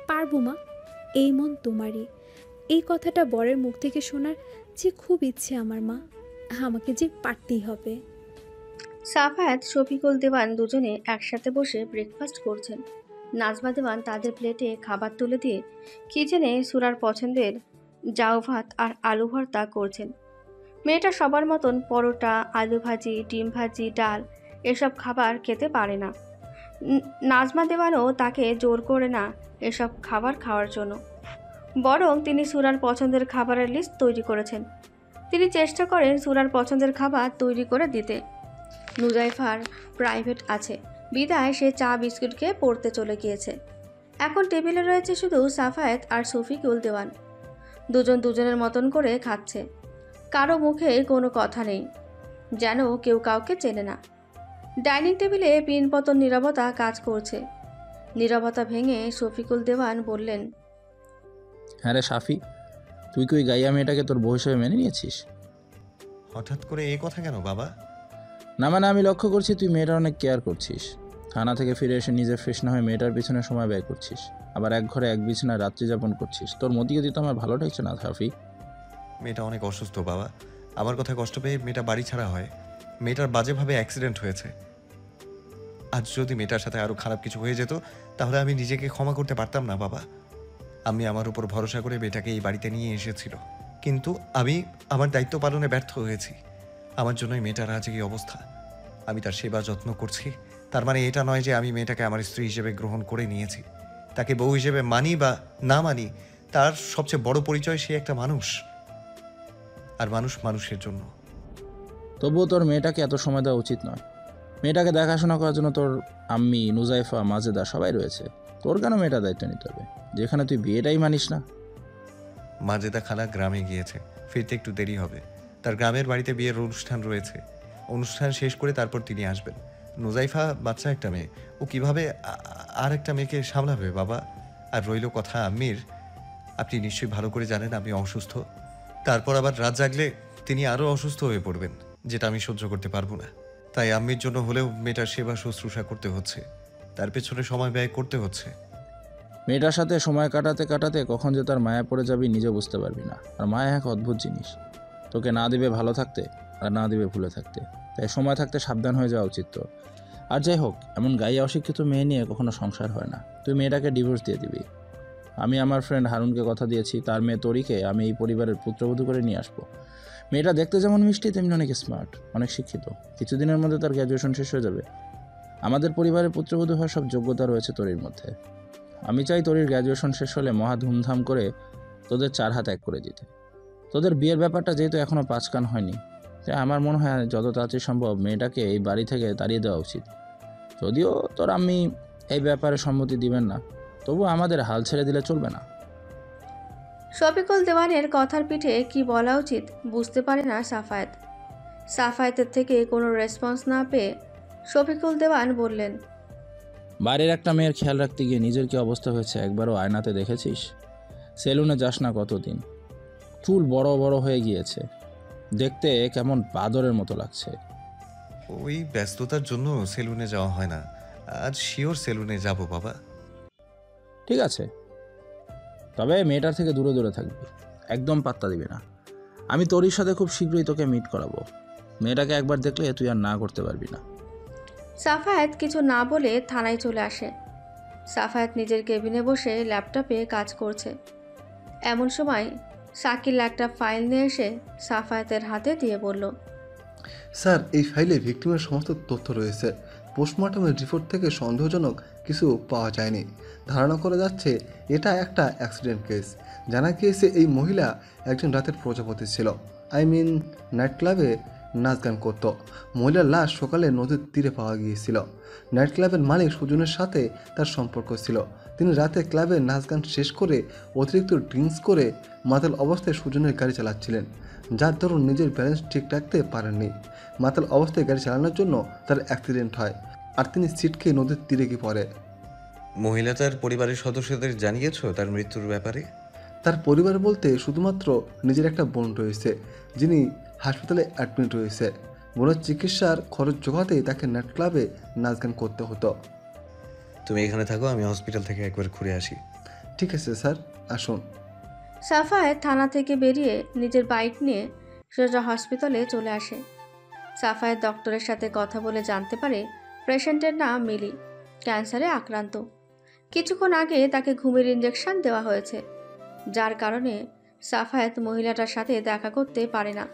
পারবো মা, এই মন তোমারই। এই কথাটা বরের মুখ থেকে শোনার যে খুব ইচ্ছে আমার মা, আমাকে যে পারতেই হবে। সাফায়াত শফিকুল দেওয়ান দুজনে একসাথে বসে ব্রেকফাস্ট করছেন। নাজমা দেওয়ান তাদের প্লেটে খাবার তুলে দিয়ে কিচেনে সুরার পছন্দের জাউ ভাত আর আলু ভর্তা করছেন। মেয়েটা সবার মতন পরোটা, আলু ভাজি, ডিম ভাজি, ডাল এসব খাবার খেতে পারে না। নাজমা দেওয়ানও তাকে জোর করে না এসব খাবার খাওয়ার জন্য, বরং তিনি সুরার পছন্দের খাবারের লিস্ট তৈরি করেছেন। তিনি চেষ্টা করেন সুরার পছন্দের খাবার তৈরি করে দিতে। নুজাইফার প্রাইভেট আছে বিদায় সে চা বিস্কুট খেয়ে পড়তে চলে গিয়েছে। এখন টেবিলে রয়েছে শুধু সাফায়েত আর শফিকুল দেওয়ান। দুজন দুজনের মতন করে খাচ্ছে, কারো মুখে কোনো কথা নেই, যেন কেউ কাউকে চেনে না। ডাইনিং টেবিলে পিনপতন নীরবতা কাজ করছে। নীরবতা ভেঙে শফিকুল দেওয়ান বললেন, হ্যাঁ রে শাফি, তুই কি ওই গাইয়া মেয়েটাকে তোর বউ হিসেবে মেনে নিয়েছিস? হঠাৎ করে এই কথা কেন বাবা? না মানে আমি লক্ষ্য করছি তুই মেয়েটার অনেক কেয়ার করছিস। থানা থেকে ফিরে এসে নিজে ফ্রেশ না হয়ে মেয়েটার পিছনে সময় ব্যয় করছিস, আবার এক ঘরে এক বিছানায় রাত্রি যাপন করছিস। তোর মতি গতি তো আমার ভালো ঠেকছে না শাফি। মেয়েটা অনেক অসুস্থ বাবা, আমার কথা কষ্ট পেয়ে মেয়েটা বাড়ি ছাড়া হয়। মেয়েটার বাজেভাবে অ্যাক্সিডেন্ট হয়েছে। আজ যদি মেয়েটার সাথে আরও খারাপ কিছু হয়ে যেত তাহলে আমি নিজেকে ক্ষমা করতে পারতাম না বাবা। আমি আমার উপর ভরসা করে মেয়েটাকে এই বাড়িতে নিয়ে এসেছিল, কিন্তু আমি আমার দায়িত্ব পালনে ব্যর্থ হয়েছি। আমার জন্যই মেয়েটার আজ এই অবস্থা। আমি তার সেবা যত্ন করছি, তার মানে এটা নয় যে আমি মেয়েটাকে আমার স্ত্রী হিসেবে গ্রহণ করে নিয়েছি। তাকে বউ হিসেবে মানি বা না মানি, তার সবচেয়ে বড় পরিচয় সে একটা মানুষ, আর মানুষ মানুষের জন্য। তবুও তোর মেয়েটাকে এত সময় দেওয়া উচিত নয়। মেয়েটাকে দেখাশোনা করার জন্য তোর আম্মি, নুজাইফা, মাজেদা সবাই রয়েছে। তোর কেন মেয়েটার দায়িত্ব নিতে হবে, যেখানে তুই বিয়েটাই মানিস না? মাজেদা খালা গ্রামে গিয়েছে, ফিরতে একটু দেরি হবে। তার গ্রামের বাড়িতে বিয়ের অনুষ্ঠান রয়েছে। অনুষ্ঠান শেষ করে তারপর তিনি আসবেন। নুজাইফা বাচ্চা একটা মেয়ে, ও কিভাবে আর একটা মেয়েকে সামলাবে বাবা? আর রইল কথা আম্মির, আপনি নিশ্চয়ই ভালো করে জানেন আমি অসুস্থ। তারপর আবার রাত জাগলে তিনি আরও অসুস্থ হয়ে পড়বেন, যেটা আমি সহ্য করতে পারবো না। তাই আম্মির জন্য হলেও মেয়েটার সেবা শুশ্রূষা করতে হচ্ছে, তার পেছনে সময় ব্যয় করতে হচ্ছে। মেয়েটার সাথে সময় কাটাতে কাটাতে কখন যে তার মায়া পড়ে যাবি নিজে বুঝতে পারবি না। আর মায়া এক অদ্ভুত জিনিস, তোকে না দিবে ভালো থাকতে আর না দিবে ভুলে থাকতে। তাই সময় থাকতে সাবধান হয়ে যাওয়া উচিত তোর। আর যাই হোক, এমন গায়ে অশিক্ষিত মেয়ে নিয়ে কখনো সংসার হয় না। তুই মেয়েটাকে ডিভোর্স দিয়ে দিবি। আমি আমার ফ্রেন্ড হারুনকে কথা দিয়েছি, তার মেয়ে তরিকে আমি এই পরিবারের পুত্রবধূ করে নিয়ে আসবো। মেয়েটা দেখতে যেমন মিষ্টি তেমনি অনেক স্মার্ট, অনেক শিক্ষিত। কিছুদিনের মধ্যে তার গ্র্যাজুয়েশন শেষ হয়ে যাবে। আমাদের পরিবারের পুত্রবধূ হওয়ার সব যোগ্যতা রয়েছে তরির মধ্যে। আমি চাই তরির গ্র্যাজুয়েশন শেষ হলে মহা ধুমধাম করে তোদের 4 হাত এক করে দিতে। তোদের বিয়ের ব্যাপারটা যেহেতু এখনও 5 কান হয়নি, তাই আমার মনে হয় যত তাড়াতাড়ি সম্ভব মেয়েটাকে এই বাড়ি থেকে তাড়িয়ে দেওয়া উচিত। যদিও তোর আমি এই ব্যাপারে সম্মতি দিবেন না, তবু আমাদের হাল ছেড়ে দিলে চলবে না। শফিকুল দেওয়ানের কথার পিঠে কি বলা উচিত বুঝতে পারে না সাফায়েত। সাফায়েতের থেকে কোনো রেসপন্স না পেয়ে শফিকুল দেওয়ান বললেন, বাড়ির একটা মেয়ের খেয়াল রাখতে গিয়ে নিজের কি অবস্থা হয়েছে একবারও আয়নাতে দেখেছিস? সেলুনে যাস না কতদিন, চুল বড় বড় হয়ে গিয়েছে, দেখতে কেমন বাদরের মতো লাগছে। ওই ব্যস্ততার জন্য সেলুনে যাওয়া হয় না। আজ শিওর সেলুনে যাব বাবা। ঠিক আছে, তবে মেয়েটার থেকে দূরে দূরে থাকবি, একদম পাত্তা দিবি না। আমি তোর সাথে খুব শীঘ্রই তোকে মিট করাবো। মেয়েটাকে একবার দেখলে তুই আর না করতে পারবি না। সাফায়েত কিছু না বলে থানায় চলে আসে। সাফায়েত নিজের কেবিনে বসে ল্যাপটপে কাজ করছে। এমন সময় শাকিল একটা ফাইল নিয়ে এসে সাফায়েতের হাতে দিয়ে বলল, স্যার, এই ফাইলে ভিকটিমের সমস্ত তথ্য রয়েছে। পোস্টমর্টমের রিপোর্ট থেকে সন্দেহজনক কিছু পাওয়া যায়নি। ধারণা করা যাচ্ছে এটা একটা অ্যাক্সিডেন্ট কেস। জানা গিয়েছে এই মহিলা একজন রাতের প্রজাপতি ছিল, নাইট ক্লাবে নাচ গান করতো। মহিলার লাশ সকালে নদীর তীরে পাওয়া গিয়েছিল। নাইট ক্লাবের মালিক সুজনের সাথে তার সম্পর্ক ছিল। তিনি রাতে ক্লাবে নাচ গান শেষ করে অতিরিক্ত ড্রিঙ্কস করে মাতাল অবস্থায় সুজনের গাড়ি চালাচ্ছিলেন, যার দরুন নিজের ব্যালেন্স ঠিক রাখতে পারেননি। মাতাল অবস্থায় গাড়ি চালানোর জন্য তার অ্যাক্সিডেন্ট হয়, আর তিনি সিট খেয়ে নদীর তীরে গিয়ে পড়ে। মহিলা তার পরিবারের সদস্যদের জানিয়েছো তার মৃত্যুর ব্যাপারে? তার পরিবার বলতে শুধুমাত্র নিজের একটা বোন রয়েছে, যিনি হাসপাতালে অ্যাডমিট রয়েছে। বোনের চিকিৎসার খরচ জোগাতেই তাকে নাইট ক্লাবে নাচ গান করতে হতো। তুমি এখানে থাকো, আমি হসপিটাল থেকে একবার ঘুরে আসি। ঠিক আছে স্যার, আসুন। সাফায়েত থানা থেকে বেরিয়ে নিজের বাইক নিয়ে সোজা হসপিটালে চলে আসে। সাফায়েত ডক্টরের সাথে কথা বলে জানতে পারে পেশেন্টের নাম মিলি, ক্যান্সারে আক্রান্ত। কিছুক্ষণ আগে তাকে ঘুমের ইঞ্জেকশন দেওয়া হয়েছে, যার কারণে সাফায়েত মহিলাটার সাথে দেখা করতে পারে না।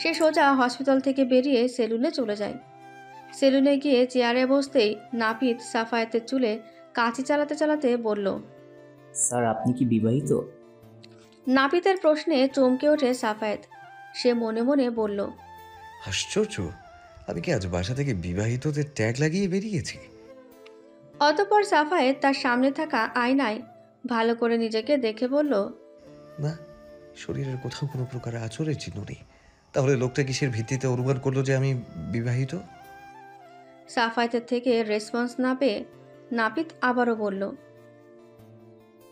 সে সোজা হসপিটাল থেকে বেরিয়ে সেলুনে চলে যায়। সেলুনে গিয়ে চেয়ারে বসতেই নাপিত সাফায়েতের চুলে কাঁচি চালাতে চালাতে বলল, স্যার আপনি কি বিবাহিত? নাপিতের প্রশ্নে চমকে ওঠে সাফায়েত। সে মনে মনে বলল, আশ্চর্য, আমি কি আজ বাসা থেকে বিবাহিতদের ট্যাগ লাগিয়ে বেরিয়েছি? অতঃপর সাফায়েত তার সামনে থাকা আয়নায় ভালো করে নিজেকে দেখে বলল, না, শরীরের কোথাও কোনো প্রকার আচরের চিহ্ন নেই। তাহলে লোকটা কিসের ভিত্তিতে অনুমান করলো যে আমি বিবাহিত? সাফায়েতের থেকে রেসপন্স না পেয়ে নাপিত আবারও বলল,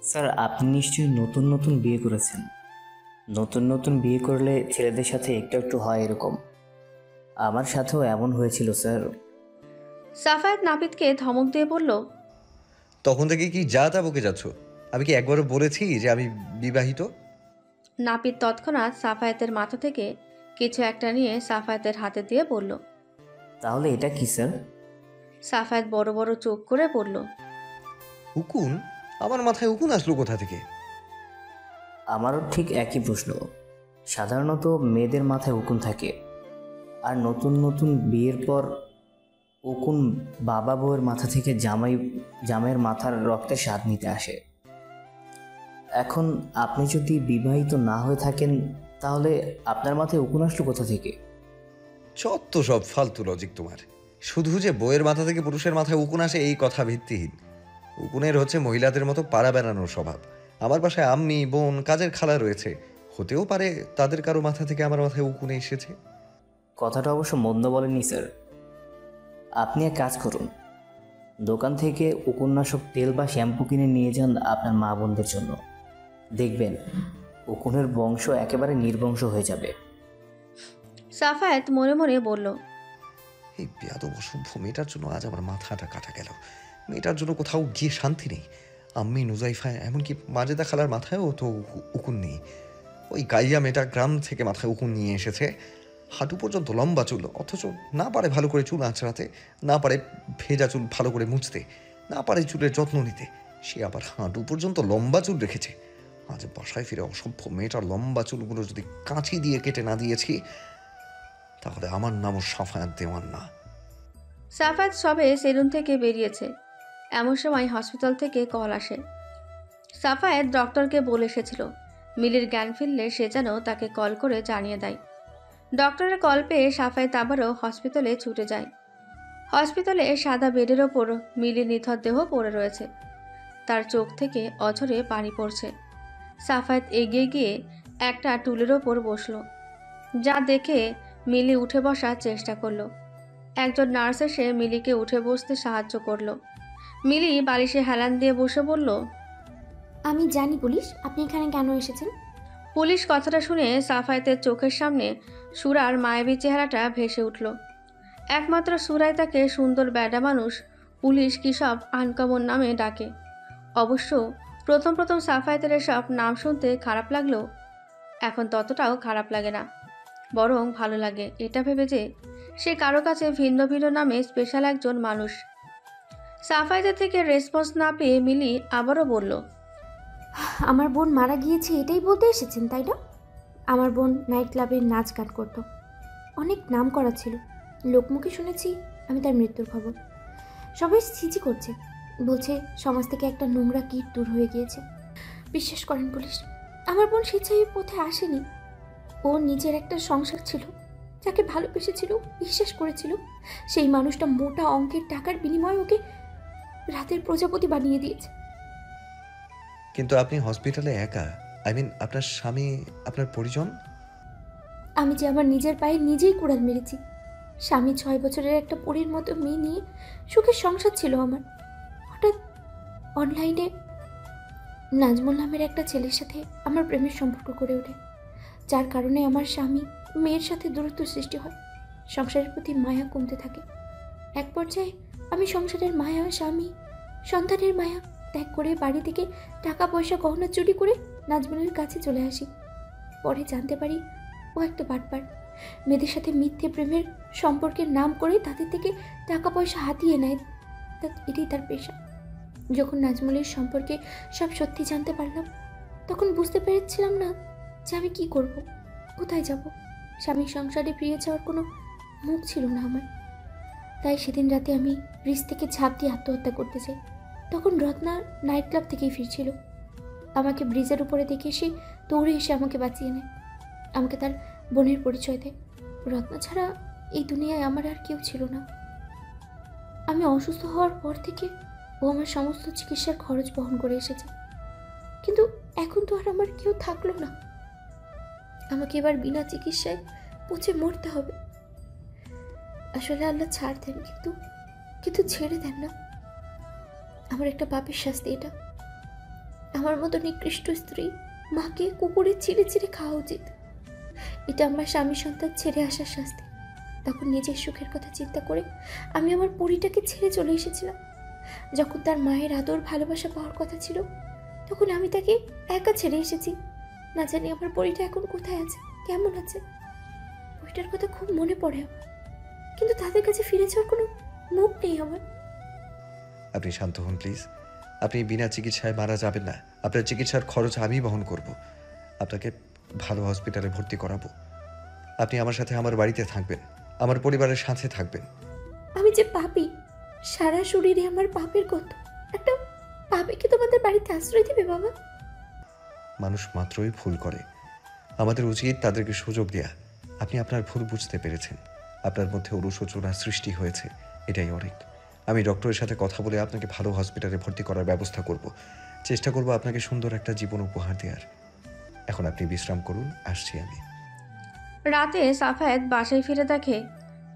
স্যার আপনি নিশ্চয়ই নতুন নতুন বিয়ে করেছেন। নতুন নতুন বিয়ে করলে ছেলেদের সাথে একটু একটু হয় এরকম। আমার সাথেও এমন হয়েছিল স্যার। সাফায়েত নাপিতকে ধমক দিয়ে বলল, তখন থেকে কি যা তা বকে যাচ্ছ? আমি কি একবারও বলেছি যে আমি বিবাহিত? নাপিত তৎক্ষণাৎ সাফায়েতের মাথা থেকে কিছু একটা নিয়ে সাফায়েতের হাতে দিয়ে বলল। তাহলে এটা কি স্যার? সাফায়েত বড় বড় চোখ করে বলল, উকুন? আমার মাথায় উকুন আসলো কোথা থেকে? আমারও ঠিক একই প্রশ্ন। সাধারণত মেয়েদের মাথায় উকুন থাকে, আর নতুন নতুন বিয়ের পর উকুন বাবা বউয়ের মাথা থেকে জামাইয়ের মাথার রক্তের স্বাদ নিতে আসে। এখন আপনি যদি বিবাহিত না হয়ে থাকেন তাহলে আপনার মাথায় উকুন আসলো কোথা থেকে? যত সব ফালতু লজিক তোমার। শুধু যে বইয়ের মাথা থেকে পুরুষের মাথায় উকুন আসে এই কথা ভিত্তিহীন। উকুনের হচ্ছে মহিলাদের মতো পাড়া বেড়ানোর স্বভাব। আমার বাসায় আম্মি, বোন, কাজের খালা রয়েছে, হতেও পারে তাদের কারো মাথা থেকে আমার মাথায় উকুনে এসেছে। কথাটা অবশ্য মন্দ বলেননি স্যার। আপনি এক কাজ করুন, দোকান থেকে উকুননাশক তেল বা শ্যাম্পু কিনে নিয়ে যান আপনার মা বোনদের জন্য। দেখবেন উকুনের বংশ একেবারে নির্বংশ হয়ে যাবে। সাফায়েত মনে মনে বলল, এই বেয়াদব অসভ্য মেয়েটার জন্য আজ আমার মাথাটা কাটা গেল। মেয়েটার জন্য কোথাও গিয়ে শান্তি নেই। আম্মি, নুজাইফা, এমনকি মাজেদা খালার মাথায়ও তো উকুন নেই। ওই গাইয়া মেয়েটা গ্রাম থেকে মাথায় উকুন নিয়ে এসেছে, হাঁটু পর্যন্ত লম্বা চুল, অথচ না পারে ভালো করে চুল আঁচড়াতে, না পারে ভেজা চুল ভালো করে মুছতে, না পারে চুলের যত্ন নিতে। সে আবার হাঁটু পর্যন্ত লম্বা চুল রেখেছে। আজ বাসায় ফিরে অসভ্য মেয়েটার লম্বা চুলগুলো যদি কাঁচি দিয়ে কেটে না দিয়েছি, তাহলে আমার নামও সাফায়াত দেওয়ান না। সাফায়েত সবে সেলুন থেকে বেরিয়েছে, এমন সময় হসপিটাল থেকে কল আসে। সাফায়েত ডক্টরকে বলে এসেছিল, মিলির জ্ঞান ফিরলে সে যেন তাকে কল করে জানিয়ে দেয়। ডক্টরের কল পেয়ে সাফায়েত আবারও হসপিটালে ছুটে যায়। হসপিটালে সাদা বেডের ওপর মিলির নিথর দেহ পড়ে রয়েছে, তার চোখ থেকে অঝরে পানি পড়ছে। সাফায়েত এগিয়ে গিয়ে একটা টুলের ওপর বসলো, যা দেখে মিলি উঠে বসার চেষ্টা করলো। একজন নার্স এসে মিলিকে উঠে বসতে সাহায্য করলো। মিলি বালিশে হেলান দিয়ে বসে বলল, আমি জানি পুলিশ, আপনি এখানে কেন এসেছেন। পুলিশ কথাটা শুনে সাফায়েতের চোখের সামনে সুরার মায়াবী চেহারাটা ভেসে উঠল। একমাত্র সুরাই তাকে সুন্দর ব্যাডা মানুষ পুলিশ কী সব আনকমন নামে ডাকে। অবশ্য প্রথম প্রথম সাফায়েতের এসব নাম শুনতে খারাপ লাগলেও এখন ততটাও খারাপ লাগে না, বরং ভালো লাগে এটা ভেবে যে সে কারো কাছে ভিন্ন ভিন্ন নামে স্পেশাল একজন মানুষ। সাফায়েতের থেকে রেসপন্স না পেয়ে মিলি আবারও বলল, আমার বোন মারা গিয়েছে এটাই বলতে এসেছেন তাই না? আমার বোন নাইট ক্লাবে নাচ গান করতো, অনেক নাম করা ছিল। লোকমুখে শুনেছি আমি তার মৃত্যুর খবর। সবাই ছিচি করছে, বলছে সমাজ থেকে একটা নোংরা কীট দূর হয়ে গিয়েছে। বিশ্বাস করেন পুলিশ, আমার বোন স্বেচ্ছায় পথে আসেনি। ও নিজের একটা সংসার ছিল, যাকে ভালোবেসেছিল, বিশ্বাস করেছিল, সেই মানুষটা মোটা অঙ্কের টাকার বিনিময়ে ওকে রাতের প্রজাপতি বানিয়ে দিয়েছে। কিন্তু আপনি হসপিটালে একা, আপনার স্বামী, আপনার পরিজন। আমি যে আমার নিজের পায়ে নিজেই কুড়াল মেরেছি। স্বামী 6 বছরের একটা পরীর মতো মেয়ে নিয়ে সুখের সংসার ছিল আমার। হঠাৎ অনলাইনে নাজমুল নামের একটা ছেলের সাথে আমার প্রেমের সম্পর্ক গড়ে ওঠে, যার কারণে আমার স্বামী মেয়ের সাথে দূরত্ব সৃষ্টি হয়। সংসারের প্রতি মায়া কমতে থাকে। এক পর্যায়ে আমি সংসারের মায়া, স্বামী, সন্তানের মায়া ত্যাগ করে বাড়ি থেকে টাকা পয়সা গহনা চুরি করে নাজমুলের কাছে চলে আসি। পরে জানতে পারি ও একটা বাটপার, মেয়েদের সাথে মিথ্যে প্রেমের সম্পর্কের নাম করে তাদের থেকে টাকা পয়সা হাতিয়ে নেয়। এটাই তার পেশা। যখন নাজমুলের সম্পর্কে সব সত্যি জানতে পারলাম, তখন বুঝতে পেরেছিলাম না যে আমি কি করব, কোথায় যাব। স্বামীর সংসারে ফিরে যাওয়ার কোনো মুখ ছিল না আমার। তাই সেদিন রাতে আমি ব্রিজ থেকে ঝাঁপ দিয়ে আত্মহত্যা করতে চাই। তখন রত্না নাইট ক্লাব থেকেই ফিরছিল। আমাকে ব্রিজের উপরে দেখে সে দৌড়ে এসে আমাকে বাঁচিয়ে নেয়, আমাকে তার বোনের পরিচয় দেয়। রত্না ছাড়া এই দুনিয়ায় আমার আর কেউ ছিল না। আমি অসুস্থ হওয়ার পর থেকে ও আমার সমস্ত চিকিৎসার খরচ বহন করে এসেছে, কিন্তু এখন তো আর আমার কেউ থাকলো না। আমাকে এবার বিনা চিকিৎসায় পচে মরতে হবে। আসলে আল্লাহ ছাড় দেন, কিন্তু ছেড়ে দেন না। আমার একটা পাপের শাস্তি এটা। আমার মতো নিকৃষ্ট স্ত্রী মাকে কুকুরে চিড়ে চিড়ে খাওয়া উচিত। এটা আমার স্বামী সন্তান ছেড়ে আসার শাস্তি। তখন নিজের সুখের কথা চিন্তা করে আমি আমার পরিটাকে ছেড়ে চলে এসেছিলাম। যখন তার মায়ের আদর ভালোবাসা পাওয়ার কথা ছিল, তখন আমি তাকে একা ছেড়ে এসেছি। না জানি আমার পরিটা এখন কোথায় আছে, কেমন আছে। পরিটার কথা খুব মনে পড়ে আমার, কিন্তু তাদের কাছে ফিরে যাওয়ার কোনো মুখ নেই আমার। আপনি শান্ত হন প্লিজ। আপনি বিনা চিকিৎসায় মারা যাবেন না। আপনার চিকিৎসার খরচ আমি বহন করব। আপনাকে ভালো হসপিটালে ভর্তি করাবো। আপনি আমার সাথে আমার বাড়িতে থাকবেন, আমার পরিবারের সাথে থাকবেন। আমি যে পাপী, সারা শরীরে আমার পাপের কত। একটা পাপীকে তোমাদের বাড়িতে আশ্রয় দেবে বাবা? মানুষ মাত্রই ভুল করে, আমাদের উচিত তাদেরকে সুযোগ দেয়া। আপনি আপনার ভুল বুঝতে পেরেছেন, আপনার মধ্যে অনুশোচনা সৃষ্টি হয়েছে, এটাই অনেক। আমি ডক্টরের সাথে কথা বলে আপনাকে ভালো হসপিটালে ভর্তি করার ব্যবস্থা করব। চেষ্টা করব আপনাকে সুন্দর একটা জীবন উপহার দেওয়ার। এখন আপনি বিশ্রাম করুন, আসছি আমি। রাতে সাফায়েত বাসায় ফিরে দেখে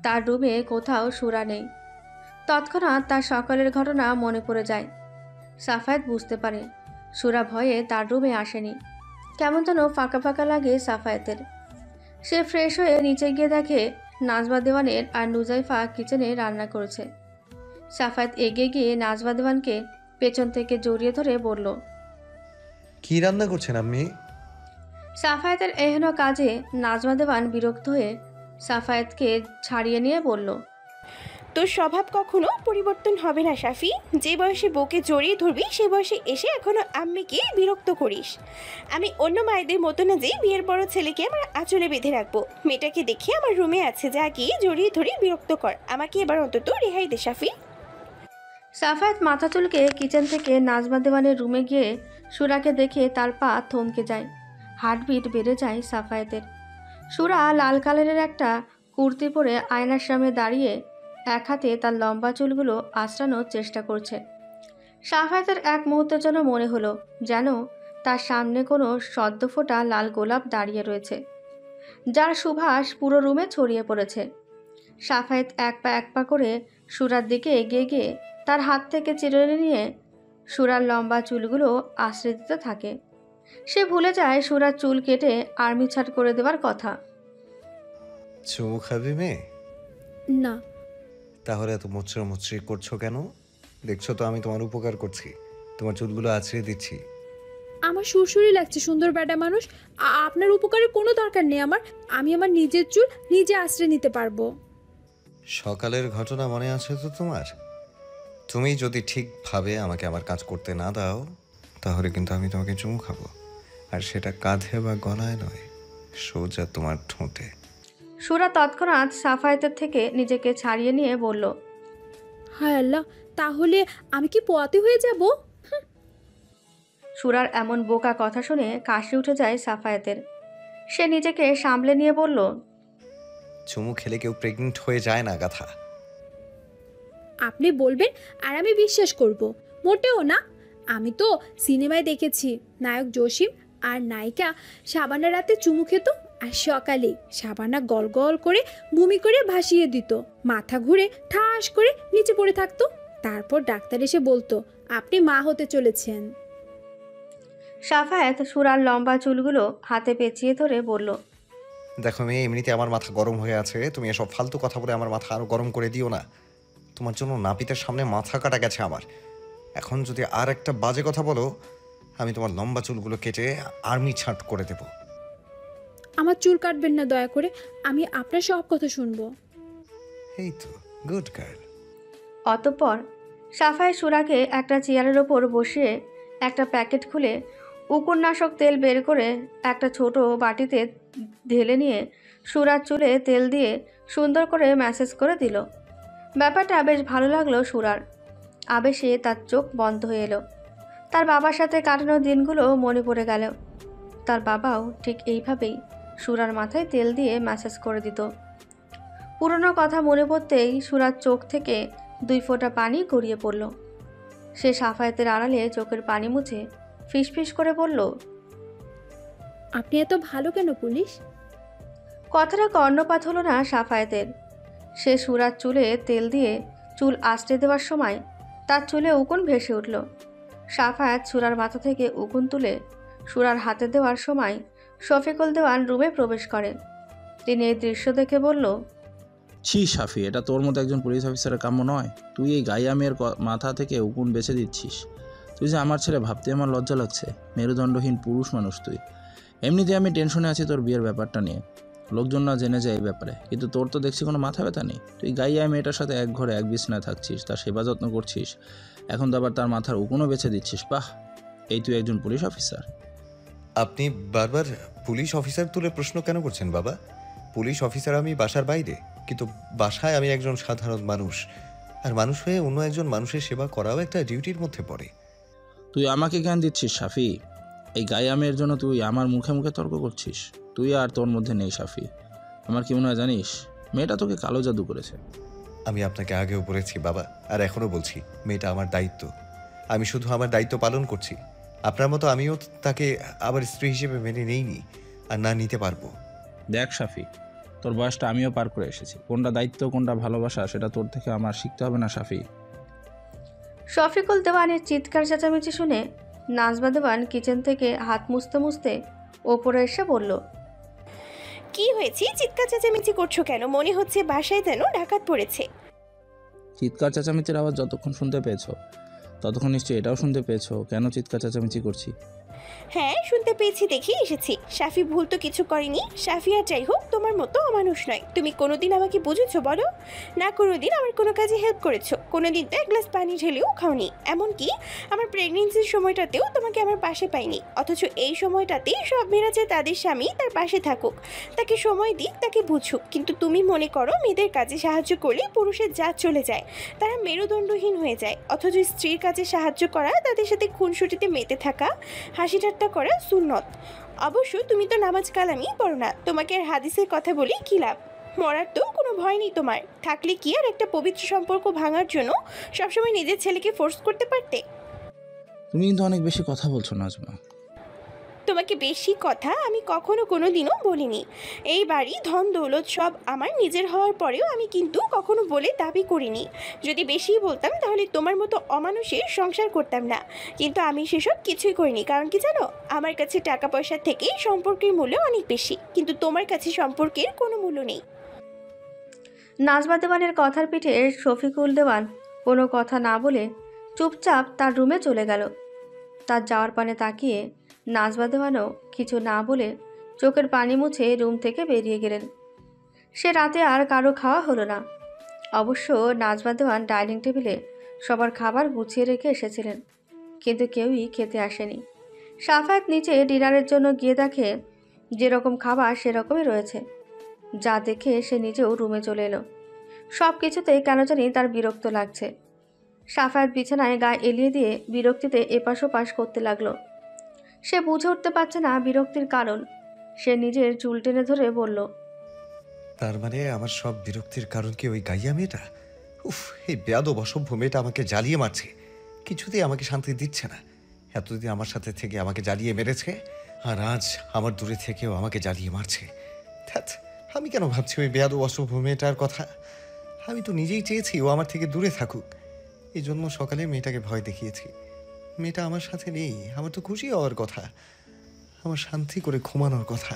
তার রুমে কোথাও সুরা নেই। তৎক্ষণাৎ তার সকালের ঘটনা মনে পড়ে যায়। সাফায়েত বুঝতে পারে সুরা ভয়ে তার রুমে আসেনি। কেমন যেন ফাঁকা ফাঁকা লাগে সাফায়েতের। সে ফ্রেশ হয়ে নিচে গিয়ে দেখে নাজবা দেওয়ানের আর নুজাইফা কিচেনে রান্না করেছে। সাফায়েত এগিয়ে গিয়ে নাজবা দেওয়ানকে পেছন থেকে জড়িয়ে ধরে বলল, কি রান্না করছেন আপনি? সাফায়েতের এহেন কাজে নাজমা দেওয়ান বিরক্ত হয়ে সাফায়েতকে ছাড়িয়ে নিয়ে বলল, তোর স্বভাব কখনো পরিবর্তন হবে না শাফি। যে বয়সে বউকে জড়িয়ে ধরবি সে বয়সে এসে এখনো আম্মিকে বিরক্ত করিস। আমি অন্য মায়েদের মতো না যে বিয়ের বড় ছেলেকে আমার আঁচলে বেঁধে রাখবো। মেয়েটাকে দেখে আমার রুমে আছে, যা গিয়ে জড়িয়ে ধরে বিরক্ত কর। আমাকে এবার অন্তত রেহাই দে শাফি। সাফায়েত মাথা চুলকে কিচেন থেকে নাজমা দেওয়ানের রুমে গিয়ে সুরাকে দেখে তার পা থমকে যায়। হার্টবিট বেড়ে যায় সাফায়েতের। সুরা লাল কালারের একটা কুর্তি পরে আয়নার সামনে দাঁড়িয়ে এক হাতে তার লম্বা চুলগুলো আঁচড়ানোর চেষ্টা করছে। সাফায়েতের এক মুহূর্তের জন্য মনে হলো যেন তার সামনে কোনো সদ্য ফোটা লাল গোলাপ দাঁড়িয়ে রয়েছে, যার সুবাস পুরো রুমে ছড়িয়ে পড়েছে। সাফায়েত এক পা করে সুরার দিকে এগিয়ে গিয়ে তার হাত থেকে চিরুনি নিয়ে সুরার লম্বা চুলগুলো আশ্রয় দিতে থাকে। সে ভুলে যায় সুরার চুল কেটে আর্মি ছাট করে দেওয়ার কথা। চুমু খাবে মেয়ে? না। তাহলে এত মুচড়ে মুচড়ে করছো কেন? দেখছো তো আমি তোমার উপকার করছি, তোমার চুলগুলো আছড়ে দিচ্ছি। আমার সুরসুরি লাগছে সুন্দর বেটা মানুষ। আপনার উপকারের কোনো দরকার নেই আমার। আমি আমার নিজের চুল নিজে আশ্রয় নিতে পারবো। সকালের ঘটনা মনে আছে তো তোমার? তুমি যদি ঠিকভাবে আমাকে আমার কাজ করতে না দাও তাহলে কিন্তু আমি তোমাকে চুমু খাবো, আর সেটা কাঁধে বা গলায় নয়, সোজা তোমার ঠোঁটে। সুরা তৎক্ষণাৎ সাফায়েতের থেকে নিজেকে ছাড়িয়ে নিয়ে বলল, হায় আল্লাহ, তাহলে আমি কি পোয়াতি হয়ে যাব? সুরার এমন বোকা কথা শুনে কাশি উঠে যায় সাফায়েতের। সে নিজেকে সামলে নিয়ে বলল, চুমু খেলে কেউ প্রেগনেন্ট হয়ে যায় না গাধা। আপনি বলবেন আর আমি বিশ্বাস করব? মোটেও না। আমি তো সিনেমায় দেখেছি নায়ক জসিম আর নায়িকা শাবানা রাতে চুমু খেত, আর সকালে শাবানা গল গল করে বমি করে ভাসিয়ে দিত, মাথা ঘুরে ঠাস করে নিচে পড়ে থাকতো। তারপর ডাক্তার এসে বলতো আপনি মা হতে চলেছেন। সাফায়েত সুরার লম্বা চুলগুলো হাতে পেঁচিয়ে ধরে বলল, দেখো মেয়ে, এমনিতে আমার মাথা গরম হয়ে আছে, তুমি এসব ফালতু কথা বলে আমার মাথা আরো গরম করে দিও না। তোমার জন্য নাপিতের সামনে মাথা কাটা গেছে আমার। এখন যদি আর একটা বাজে কথা বলো আমি তোমার লম্বা চুলগুলো কেটে আর্মি ছাঁট করে দেব। আমার চুল কাটবেন না দয়া করে, আমি আপনার সব কথা শুনবো। এই তো গুড গার্ল। অতঃপর সাফায়েত সুরাকে একটা চেয়ারের ওপর বসিয়ে একটা প্যাকেট খুলে উপন্যাসক তেল বের করে একটা ছোট বাটিতে ঢেলে নিয়ে সুরার চুলে তেল দিয়ে সুন্দর করে ম্যাসেজ করে দিল। ব্যাপারটা বেশ ভালো লাগলো সুরার। আবেশে তার চোখ বন্ধ হয়ে এলো। তার বাবার সাথে কাটানো দিনগুলো মনে পড়ে গেল। তার বাবাও ঠিক এইভাবেই সুরার মাথায় তেল দিয়ে ম্যাসেজ করে দিত। পুরনো কথা মনে পড়তেই সুরার চোখ থেকে 2 ফোঁটা পানি গড়িয়ে পড়ল। সে সাফায়েতের আড়ালে চোখের পানি মুছে ফিসফিস করে বলল, আপনি এত ভালো কেন পুলিশ? কথাটা কর্ণপাত হলো না সাফায়েতের। সে সুরার চুলে তেল দিয়ে চুল আঁচড়ে দেওয়ার সময় তার চুলে উকুন ভেসে উঠল। সাফায়েত সুরার মাথা থেকে উকুন তুলে সুরার হাতে দেওয়ার সময় শফিকুল দেওয়ান রুমে প্রবেশ করে। তিনি এই দৃশ্য দেখে বলল, ছি সাফি, এটা তোর মতো একজন পুলিশ অফিসারের কাম্য নয়। তুই এই গাইয়া মেয়ের মাথা থেকে উকুন বেছে দিচ্ছিস। তুই যে আমার ছেলে ভাবতে আমার লজ্জা লাগছে। মেরুদণ্ডহীন পুরুষ মানুষ তুই। এমনিতে আমি টেনশনে আছি তোর বিয়ের ব্যাপারটা নিয়ে, লোকজন না জেনে যায় এই ব্যাপারে, কিন্তু তোর তো দেখছি কোনো মাথা ব্যথা নেই। তুই গাইয়া মেয়েটার সাথে এক ঘরে এক বিছনায় থাকছিস, তার সেবা যত্ন করছিস, এখন তো আবার তার মাথার উকুনও বেছে দিচ্ছিস। বাহ, এই তুই একজন পুলিশ অফিসার? আপনি বারবার পুলিশ অফিসার তুলে প্রশ্ন কেন করছেন বাবা? পুলিশ অফিসার আমি বাসার বাইরে, কিন্তু বাসায় আমি একজন সাধারণ মানুষ, আর মানুষ হয়ে অন্য একজন মানুষের সেবা করাও একটা ডিউটির মধ্যে পড়ে। তুই আমাকে জ্ঞান দিচ্ছিস সাফি? এই গাইয়া মেয়ের জন্য তুই আমার মুখে মুখে তর্ক করছিস? তুই আর তোর মধ্যে নেই সাফি। আমার কি মনে হয় জানিস, মেয়েটা তোকে কালো জাদু করেছে। আমি আপনাকে আগেও বলেছি বাবা, আর এখনো বলছি, মেয়েটা আমার দায়িত্ব। আমি শুধু আমার দায়িত্ব পালন করছি। আপনার মতো আমিও তাকে আবার স্ত্রী হিসেবে মেনে নেইনি, আর না নিতে পারবো। দেখ সাফি, তোর বয়সটা আমিও পার করে এসেছি। কোনটা দায়িত্ব কোনটা ভালোবাসা সেটা তোর থেকে আমার শিখতে হবে না সাফি? শফিকুল দেওয়ানের চিৎকার চেঁচামেচি শুনে নাজমা দেওয়ান কিচেন থেকে হাত মুছতে মুছতে ওপরে এসে বলল, কি হয়েছে? চিৎকার চেঁচামেচি করছো কেন? মনে হচ্ছে বাসায় যেন ডাকাত পড়েছে। চিৎকার চেঁচামেচির আওয়াজ যতক্ষণ শুনতে পেয়েছো ততক্ষণ নিশ্চয়ই এটাও শুনতে পেয়েছো কেন চিৎকার চেঁচামেচি করছি। হ্যাঁ, শুনতে পেয়েছি দেখেই এসেছি। সাফি ভুল তো কিছু করেনি। সাফি আর যাই হোক তোমার মতো অমানুষ নয়। তুমি কোনোদিন আমাকে বুঝেছো বলো? না কোনোদিন আমার কোনো কাজে হেল্প করেছো, কোনোদিন তো এক গ্লাস পানি ঢেলেও খাওনি। এমনকি আমার প্রেগনেন্সির সময়টাতেও তোমাকে আমার পাশে পাইনি। অথচ এই সময়টাতেই সব মেয়েরা চায় তাদের স্বামী তার পাশে থাকুক, তাকে সময় দিক, তাকে বুঝুক। কিন্তু তুমি মনে করো মেয়েদের কাজে সাহায্য করলে পুরুষের জাত চলে যায়, তারা মেরুদণ্ডহীন হয়ে যায়। অথচ স্ত্রীর কাজে সাহায্য করা, তাদের সাথে খুনসুটিতে মেতে থাকা, হাসি ঠাট্টা করা সুন্নত। অবশ্য তুমি তো নামাজ কালামই পড়ো না। তোমাকে আর হাদিসের কথা বলি কি লাভ? মরার তো কোনো ভয় নেই তোমার। থাকলে কি আর একটা পবিত্র সম্পর্ক ভাঙার জন্য সবসময় নিজের ছেলেকে ফোর্স করতে পারতে? তুমি কিন্তু অনেক বেশি কথা বলছো নাজমা। তোমাকে বেশি কথা আমি কখনো কোনো দিনও বলিনি। এই বাড়ি ধন দৌলত সব আমার নিজের হওয়ার পরেও আমি কিন্তু কখনো বলে দাবি করিনি। যদি বেশিই বলতাম তাহলে তোমার মতো অমানুষের সংসার করতাম না। কিন্তু আমি সেসব কিছুই করিনি। কারণ কি জানো? আমার কাছে টাকা পয়সার থেকে সম্পর্কের মূল্য অনেক বেশি, কিন্তু তোমার কাছে সম্পর্কের কোনো মূল্য নেই। নাজমা দেওয়ানের কথার পিঠে শফিকুল দেওয়ান কোনো কথা না বলে চুপচাপ তার রুমে চলে গেল। তার যাওয়ার পানে তাকিয়ে নাজমা দেওয়ানও কিছু না বলে চোখের পানি মুছে রুম থেকে বেরিয়ে গেলেন। সে রাতে আর কারো খাওয়া হলো না। অবশ্য নাজমা দেওয়ান ডাইনিং টেবিলে সবার খাবার গুছিয়ে রেখে এসেছিলেন, কিন্তু কেউই খেতে আসেনি। সাফায়াত নিচে ডিনারের জন্য গিয়ে দেখে যেরকম খাবার সেরকমই রয়েছে, যা দেখে সে নিজেও রুমে চলে এলো। সব কিছুতে কেন জানি তার বিরক্ত লাগছে। সাফায়াত বিছানায় গা এলিয়ে দিয়ে বিরক্তিতে এপাশ ওপাশ করতে লাগলো। সে বুঝে উঠতে পারছে না বিরক্তির কারণ। সে নিজের চুল টেনে ধরে বলল, তার মানে আমার সব বিরক্তির কারণ কি ওই গাইয়া মেয়েটা? উফ, এই বেয়াদব অসভ্য মেয়েটা আমাকে জ্বালিয়ে মারছে, কিছুতেই আমাকে শান্তি দিচ্ছে না। এতদিন আমার সাথে থেকে আমাকে জ্বালিয়ে মেরেছে, আর আজ আমার দূরে থেকেও আমাকে জ্বালিয়ে মারছে। ধ্যাৎ, আমি কেন ভাবছি ওই বেয়াদব অসভ্য মেয়েটার কথা? আমি তো নিজেই চেয়েছি ও আমার থেকে দূরে থাকুক। এই জন্য সকালে মেয়েটাকে ভয় দেখিয়েছি। মেয়েটা আমার সাথে নেই, আমার তো খুশি হওয়ার কথা, আমার শান্তি করে ঘুমানোর কথা।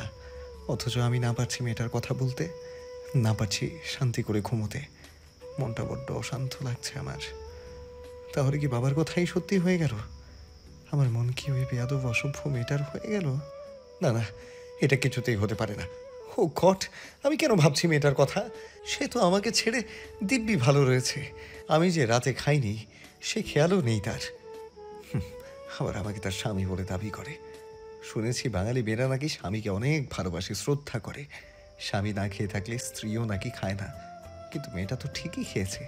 অথচ আমি না পারছি মেয়েটার কথা বলতে, না পারছি শান্তি করে ঘুমোতে। মনটা বড্ড অশান্ত লাগছে আমার। তাহলে কি বাবার কথাই সত্যি হয়ে গেল? আমার মন কি ওই বেয়াদব অসভ্য মেয়েটার হয়ে গেল? না না, এটা কিছুতেই হতে পারে না। ও গড, আমি কেন ভাবছি মেয়েটার কথা? সে তো আমাকে ছেড়ে দিব্যি ভালো রয়েছে। আমি যে রাতে খাইনি সে খেয়ালও নেই তার। আবার আমাকে তার স্বামী বলে দাবি করে। শুনেছি বাঙালি মেয়েরা নাকি স্বামীকে অনেক ভালোবাসে, শ্রদ্ধা করে। স্বামী না খেয়ে থাকলে স্ত্রীও নাকি খায় না। কিন্তু মেয়েটা তো ঠিকই খেয়েছে।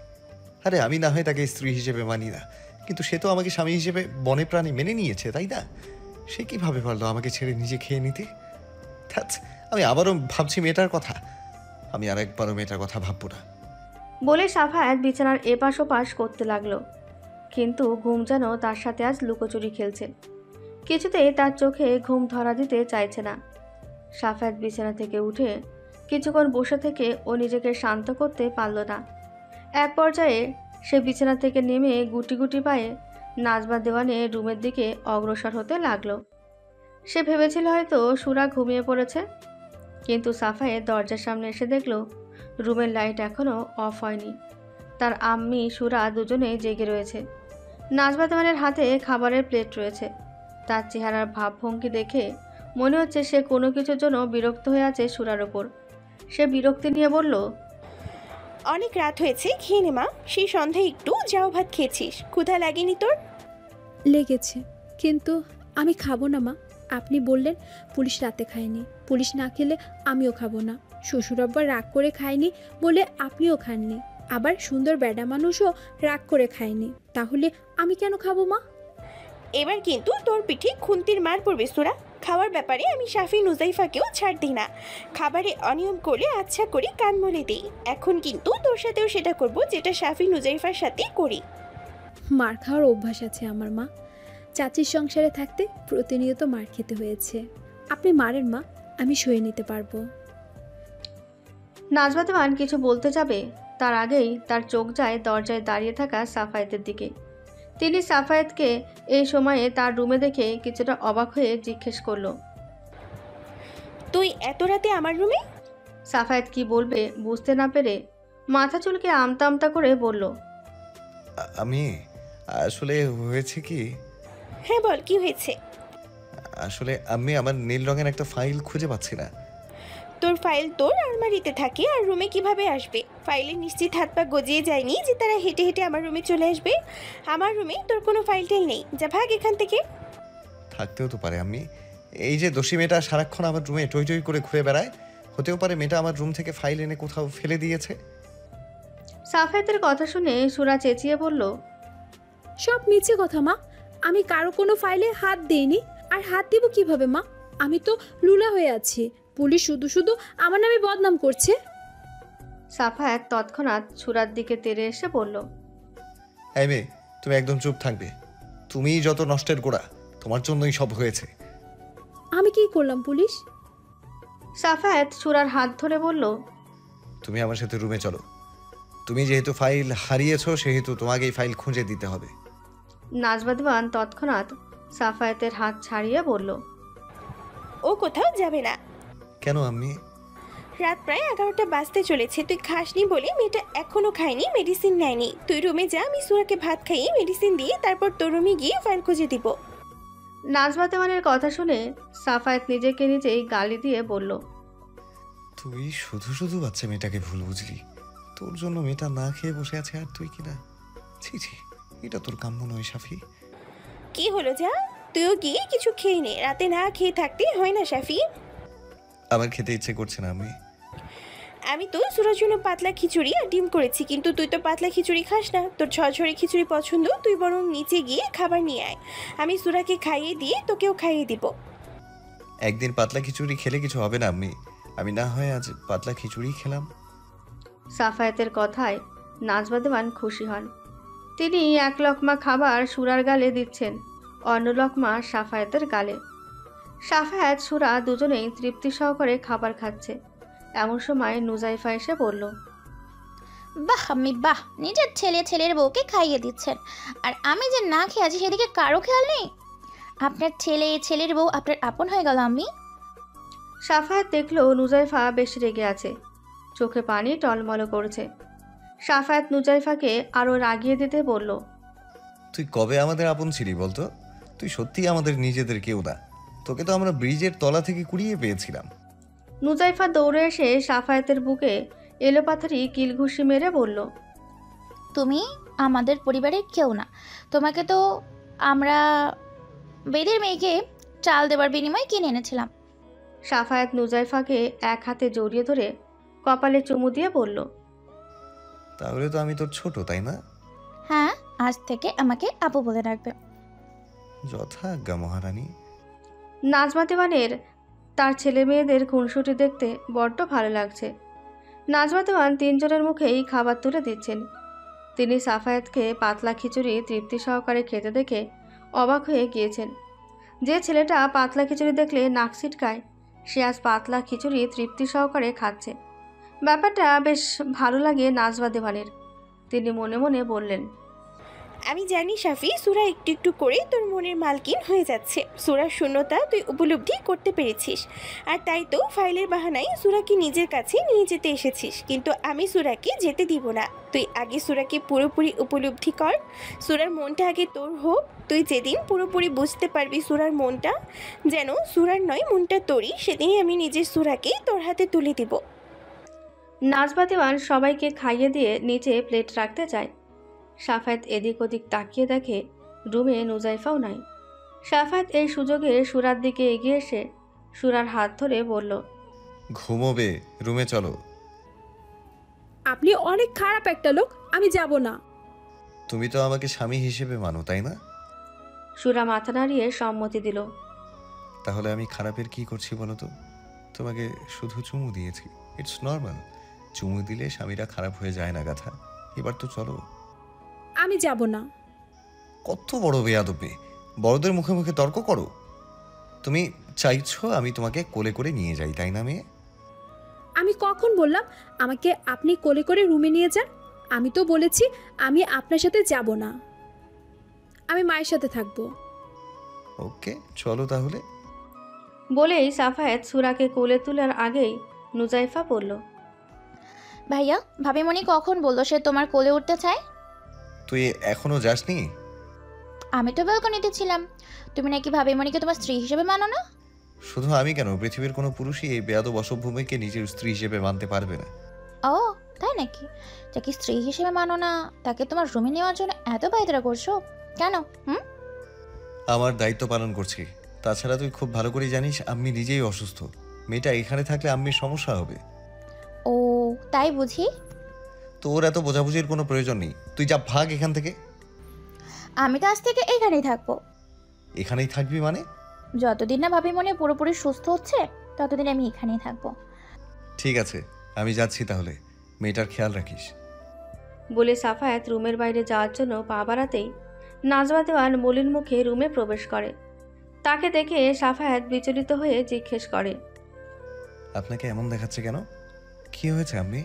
আরে আমি না হয় তাকে স্ত্রী হিসেবে মানি না, কিন্তু সে তো আমাকে স্বামী হিসেবে বনে প্রাণে মেনে নিয়েছে, তাই না? সে কিভাবে পারলো আমাকে ছেড়ে নিজে খেয়ে নিতে? আমি আবারও ভাবছি মেয়েটার কথা। আমি আর একবারও মেয়েটার কথা ভাববো না। বলে সাফায়াত বিছানার এপাশ ওপাশ করতে লাগলো। কিন্তু ঘুম যেন তার সাথে আজ লুকোচুরি খেলছে। কিছুতেই তার চোখে ঘুম ধরা দিতে চাইছে না। সাফায়াত বিছানা থেকে উঠে কিছুক্ষণ বসে থেকে ও নিজেকে শান্ত করতে পারল না। এক পর্যায়ে সে বিছানা থেকে নেমে গুটি গুটি পায়ে নাজমা দেওয়ানের রুমের দিকে অগ্রসর হতে লাগলো। সে ভেবেছিল হয়তো সুরা ঘুমিয়ে পড়েছে, কিন্তু সাফায়েত দরজার সামনে এসে দেখল রুমের লাইট এখনও অফ হয়নি। তার আম্মি সুরা দুজনেই জেগে রয়েছে। নাজমা দেওয়ানের হাতে খাবারের প্লেট রয়েছে। তার চেহারার ভাবভঙ্গি দেখে মনে হচ্ছে সে কোনো কিছুর জন্য বিরক্ত হয়ে আছে সুরার ওপর। সে বিরক্তি নিয়ে বলল, অনেক রাত হয়েছে, খেয়ে নে মা। সেই সন্ধ্যায় একটু যাও ভাত খেয়েছিস, ক্ষুধা লাগেনি তোর? লেগেছে, কিন্তু আমি খাবো না মা। আপনি বললেন পুলিশ রাতে খায়নি, পুলিশ না খেলে আমিও খাবো না। শ্বশুর আব্বা রাগ করে খায়নি বলে আপনিও খাননি, আবার সুন্দর বেডা মানুষও রাগ করে খায়নি, তাহলে আমি কেন খাবো মা? এবার কিন্তু তোর পিঠে খুন্তির মার পড়বে সুরা। খাওয়ার ব্যাপারে আমি শাফি নুজাইফাকেও ছাড় দিই না। খাবারে অনিয়ম করলে আচ্ছা করে কান মলে দিই। এখন কিন্তু তোর সাথেও সেটা করব যেটা শাফি নুজাইফার সাথে করি। মার খাওয়ার অভ্যাস আছে আমার মা। চাচির সংসারে থাকতে প্রতিনিয়ত মার খেতে হয়েছে। আপনি মারেন মা, আমি সয়ে নিতে পারবো। নাজমা দেওয়ান কিছু বলতে যাবে তার আগেই তার চোখ যায় দরজায় দাঁড়িয়ে থাকা সাফায়েতের দিকে। তিনি সাফায়েতকে এই সময়ে তার রুমে দেখে কিছুটা অবাক হয়ে জিজ্ঞেস করলো, তুই এত রাতে আমার রুমে? সাফায়েত কি বলবে বুঝতে না পেরে মাথা চুলকে আমতা আমতা করে বলল, আমি আসলে হয়েছে কি, হ্যাঁ বল, কি হয়েছে? আসলে আমি আমার নীল রঙের একটা ফাইল খুঁজে পাচ্ছি না। তোর ফাইল তোর আলমারিতে থাকে, আর রুমে কিভাবে আসবে? ফাইলে নিশ্চিত হাত পা গজিয়ে যায়নি যে তারা হেঁটে হেঁটে আমার রুমে চলে আসবে? আমার রুমে তোর কোনো ফাইল টেল নেই, যা ভাগ এখান থেকে। থাকতেও তো পারে। আমি এই যে দোষী মেয়েটা সারাক্ষণ আমার রুমে টই টই করে ঘুরে বেড়ায়, হতেও পারে মেয়েটা আমার রুম থেকে ফাইল এনে কোথাও ফেলে দিয়েছে। সাফায়েতের কথা শুনে সুরা চেঁচিয়ে বলল, সব মিছে কথা মা, আমি কারো কোনো ফাইলে হাত দেইনি। আর হাত দিব কিভাবে মা? আমি তো লুলা হয়ে আছি। পুলিশ শুধু শুধু আমার নামে বদনাম করছে। সাফায়েত তৎক্ষণাৎ সুরার দিকে তেড়ে এসে বলল, এই মেয়ে, তুমি একদম চুপ থাকবে। তুমিই যত নষ্টের গোড়া, তোমার জন্যই সব হয়েছে। আমি কি করলাম পুলিশ? সাফায়েত সুরার হাত ধরে বলল, তুমি আমার সাথে রুমে চলো। তুমি যেহেতু ফাইল হারিয়েছো সেহেতু তোমাকে এই ফাইল খুঁজে দিতে হবে। নাজমা দেওয়ান তৎক্ষণাৎ সাফায়েতের হাত ছাড়িয়ে বলল, ও কোথাও যাবে না। কেন আম্মি? রাত প্রায় 11টা বাজতে চলেছে, তুই খাসনি বলে মেয়েটা এখনো খায়নি, মেডিসিন নেয়নি। তুই রুমে যা, আমি সুরাকে ভাত খাইয়ে মেডিসিন দিয়ে তারপর তোর রুমে গিয়ে ফাইল খুঁজে দিব। নাজমা দেওয়ানের কথা শুনে সাফায়েত নিজেকে নিজেই গালি দিয়ে বলল, তুই শুধু শুধু বাচ্চা মেয়েটাকে ভুল বুঝলি। তোর জন্য মেয়েটা না খেয়ে বসে আছে আর তুই কিনা। ছি ছি, এটা তোর কাম্য নয় শাফি। কি হলো যা, তুইও গিয়ে কিছু খেয়ে নে। রাতে না খেয়ে থাকতে হয় না শাফি। আমার খেতে ইচ্ছে করছে না আম্মি। আমি তো সুরার জন্য পাতলা খিচুড়ি আর ডিম করেছি, কিন্তু তুই তো পাতলা খিচুড়ি খাস না। তোর ঝরঝরে খিচুড়ি পছন্দ, তুই বরং নিচে গিয়ে খাবার নিয়ে আয়। আমি সুরাকে খাইয়ে দিয়ে তোকেও খাইয়ে দিব। একদিন পাতলা খিচুড়ি খেলে কিছু হবে না আম্মি। আমি না হয় আজ পাতলা খিচুড়ি খেলাম। সাফায়েতের কথায় নাজমা দেওয়ান খুশি হন। তিনি এক লকমা খাবার সুরার গালে দিচ্ছেন, অন্য লকমা সাফায়েতের গালে। সাফায়েত সুরা দুজনেই তৃপ্তি সহকারে খাবার খাচ্ছে। এমন সময় নুজাইফা এসে বলল, বাহ আম্মি বাহ, নিজের ছেলের বউকে খাইয়ে দিচ্ছেন, আর আমি যে না খেয়ে আছি সেদিকে কারো খেয়াল নেই। আপনার ছেলের বউ আপনার আপন হয়ে গেল আম্মি। সাফায়েত দেখল নুজাইফা বেশ রেগে আছে, চোখে পানি টলমল করছে। সাফায়েত নুজাইফাকে আরও রাগিয়ে দিতে বলল, তুই কবে আমাদের আপন ছিলি বলতো? তুই সত্যিই আমাদের নিজেদের কেউ না। তোকে তো আমরা ব্রিজের তলা থেকে কুড়িয়ে পেয়েছিলাম। নুজাইফা দৌড়ে এসে সাফায়েতের বুকে এলোপাথারি কিলঘুষি মেরে বলল, তুমি আমাদের পরিবারের কেউ না। তোমাকে তো আমরা বেদের মেয়েকে চাল দেবার বিনিময়ে কিনে এনেছিলাম। সাফায়েত নুজাইফাকে এক হাতে জড়িয়ে ধরে কপালে চুমু দিয়ে বলল, তাহলে তো আমি তোর ছোট, তাই না? হ্যাঁ, আজ থেকে আমাকে আপু বলে রাখবে। যথাজ্ঞা মহারানী। নাজমা দেওয়ানের তার ছেলে মেয়েদের খুনসুটি দেখতে বড্ড ভালো লাগছে। নাজমা দেওয়ান তিনজনের মুখেই খাবার তুলে দিচ্ছেন। তিনি সাফায়েতকে পাতলা খিচুড়ি তৃপ্তি সহকারে খেতে দেখে অবাক হয়ে গিয়েছেন। যে ছেলেটা পাতলা খিচুড়ি দেখলে নাক ছিটকায়, সে আজ পাতলা খিচুড়ি তৃপ্তি সহকারে খাচ্ছে। ব্যাপারটা বেশ ভালো লাগে নাজমা দেওয়ানের। তিনি মনে মনে বললেন, আমি জানি শাফি, সুরা একটু একটু করে তোর মনের মালকিন হয়ে যাচ্ছে। সুরার শূন্যতা তুই উপলব্ধি করতে পেরেছিস, আর তাই তো ফাইলের বাহানায় সুরাকে নিজের কাছে নিয়ে যেতে এসেছিস। কিন্তু আমি সুরাকে যেতে দিব না। তুই আগে সুরাকে পুরোপুরি উপলব্ধি কর। সুরার মনটা আগে তোর হোক। তুই যেদিন পুরোপুরি বুঝতে পারবি সুরার মনটা যেন সুরার নয়, মনটা তোরই, সেদিনই আমি নিজের সুরাকে তোর হাতে তুলে দিব। নাজমা দেওয়ান সবাইকে খাইয়ে দিয়ে নিচে প্লেট রাখতে যায়। সাফায়েত এদিক ওদিক তাকিয়ে দেখে রুমে নুজাইফাও নাই। সাফায়েত এই সুযোগে সুরার দিকে এগিয়ে এসে সুরার হাত ধরে বলল, ঘুমোবে, রুমে চলো। আপনি অনেক খারাপ একটা লোক, আমি যাব না। তুমি তো আমাকে স্বামী হিসেবে মানো, তাই না? সুরা মাথা নাড়িয়ে সম্মতি দিল। তাহলে আমি খারাপের কি করছি বলো তো? তোমাকে শুধু চুমু দিয়েছি, ইটস নর্মাল। চুমু দিলে স্বামীরা খারাপ হয়ে যায় না গাথা। এবার তো চলো। আমি যাব না। কত বড় বেয়াদবি! বড়দের মুখে মুখে তর্ক করো। তুমি চাইছো আমি তোমাকে কোলে করে নিয়ে যাই, তাই না মেয়ে? আমি কখন বললাম আমাকে আপনি কোলে করে রুমে নিয়ে যান? আমি তো বলেছি আমি আপনার সাথে যাব না, আমি মায়ের সাথে থাকবো। ওকে, চলো তাহলে। বলেই সাফায়েত সুরাকে কোলে তোলার আগেই নুজাইফা বলল, ভাইয়া ভাবিমণি কখন বললো সে তোমার কোলে উঠতে চায়? তুই এখনো যাসনি? আমি তো ব্যালকনিতে ছিলাম। তুমি নাকি ভাবিমণিকে তোমার স্ত্রী হিসেবে মানো না? শুধু আমি কেন, পৃথিবীর কোনো পুরুষই এই বেয়াদব অসভ্যমেকে নিজের স্ত্রী হিসেবে মানতে পারবে না। ও তাই নাকি? যাকে স্ত্রী হিসেবে মানো না তাকে তোমার রুমে নেওয়ার জন্য এত পায়তারা করছো কেন? আমার দায়িত্ব পালন করছি। তাছাড়া তুই খুব ভালো করে জানিস আম্মি নিজেই অসুস্থ। মেয়েটা এখানে থাকলে আম্মির সমস্যা হবে। ও তাই বুঝি? তোর এত বোঝাবুঝির কোনো প্রয়োজন নেই, তুই যা ভাগ এখান থেকে। আমি তো আজ থেকে এখানেই থাকবো। এখানেই থাকবি মানে? যতদিন না ভাবিমণি পুরোপুরি সুস্থ হচ্ছে ততদিন আমি এখানেই থাকবো। ঠিক আছে, আমি যাচ্ছি তাহলে। মেয়েটার খেয়াল রাখিস। বলে সাফায়েত রুমের বাইরে যাওয়ার জন্য পা বাড়াতেই নাজমা দেওয়ান মলিন মুখে রুমে প্রবেশ করে। তাকে দেখে সাফায়েত বিচলিত হয়ে জিজ্ঞেস করে, আপনাকে এমন দেখাচ্ছে কেন? কি হয়েছে আম্মি?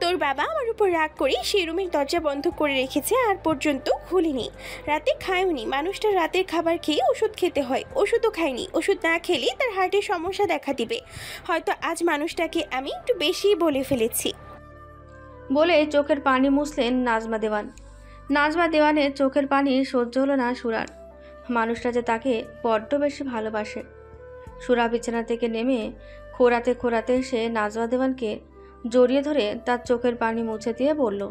তোর বাবা আমার উপর রাগ করে সেই রুমের দরজা বন্ধ করে রেখেছে, আর পর্যন্ত খুলিনি। রাতে খায়ওনি। মানুষটা রাতের খাবার খেয়ে ওষুধ খেতে হয়, ওষুধও খায়নি। ওষুধ না খেলে তার হার্টের সমস্যা দেখা দিবে। হয়তো আজ মানুষটাকে আমি একটু বেশি বলে ফেলেছি। বলে চোখের পানি মুছলেন নাজমা দেওয়ান। নাজমা দেওয়ানের চোখের পানি সহ্য হলো না সুরার। মানুষটা যে তাকে বড্ড বেশি ভালোবাসে। সুরা বিছানা থেকে নেমে খোঁড়াতে খোঁড়াতে সে নাজমা দেওয়ানকে জড়িয়ে ধরে তার চোখের পানি মুছে দিয়ে বলল,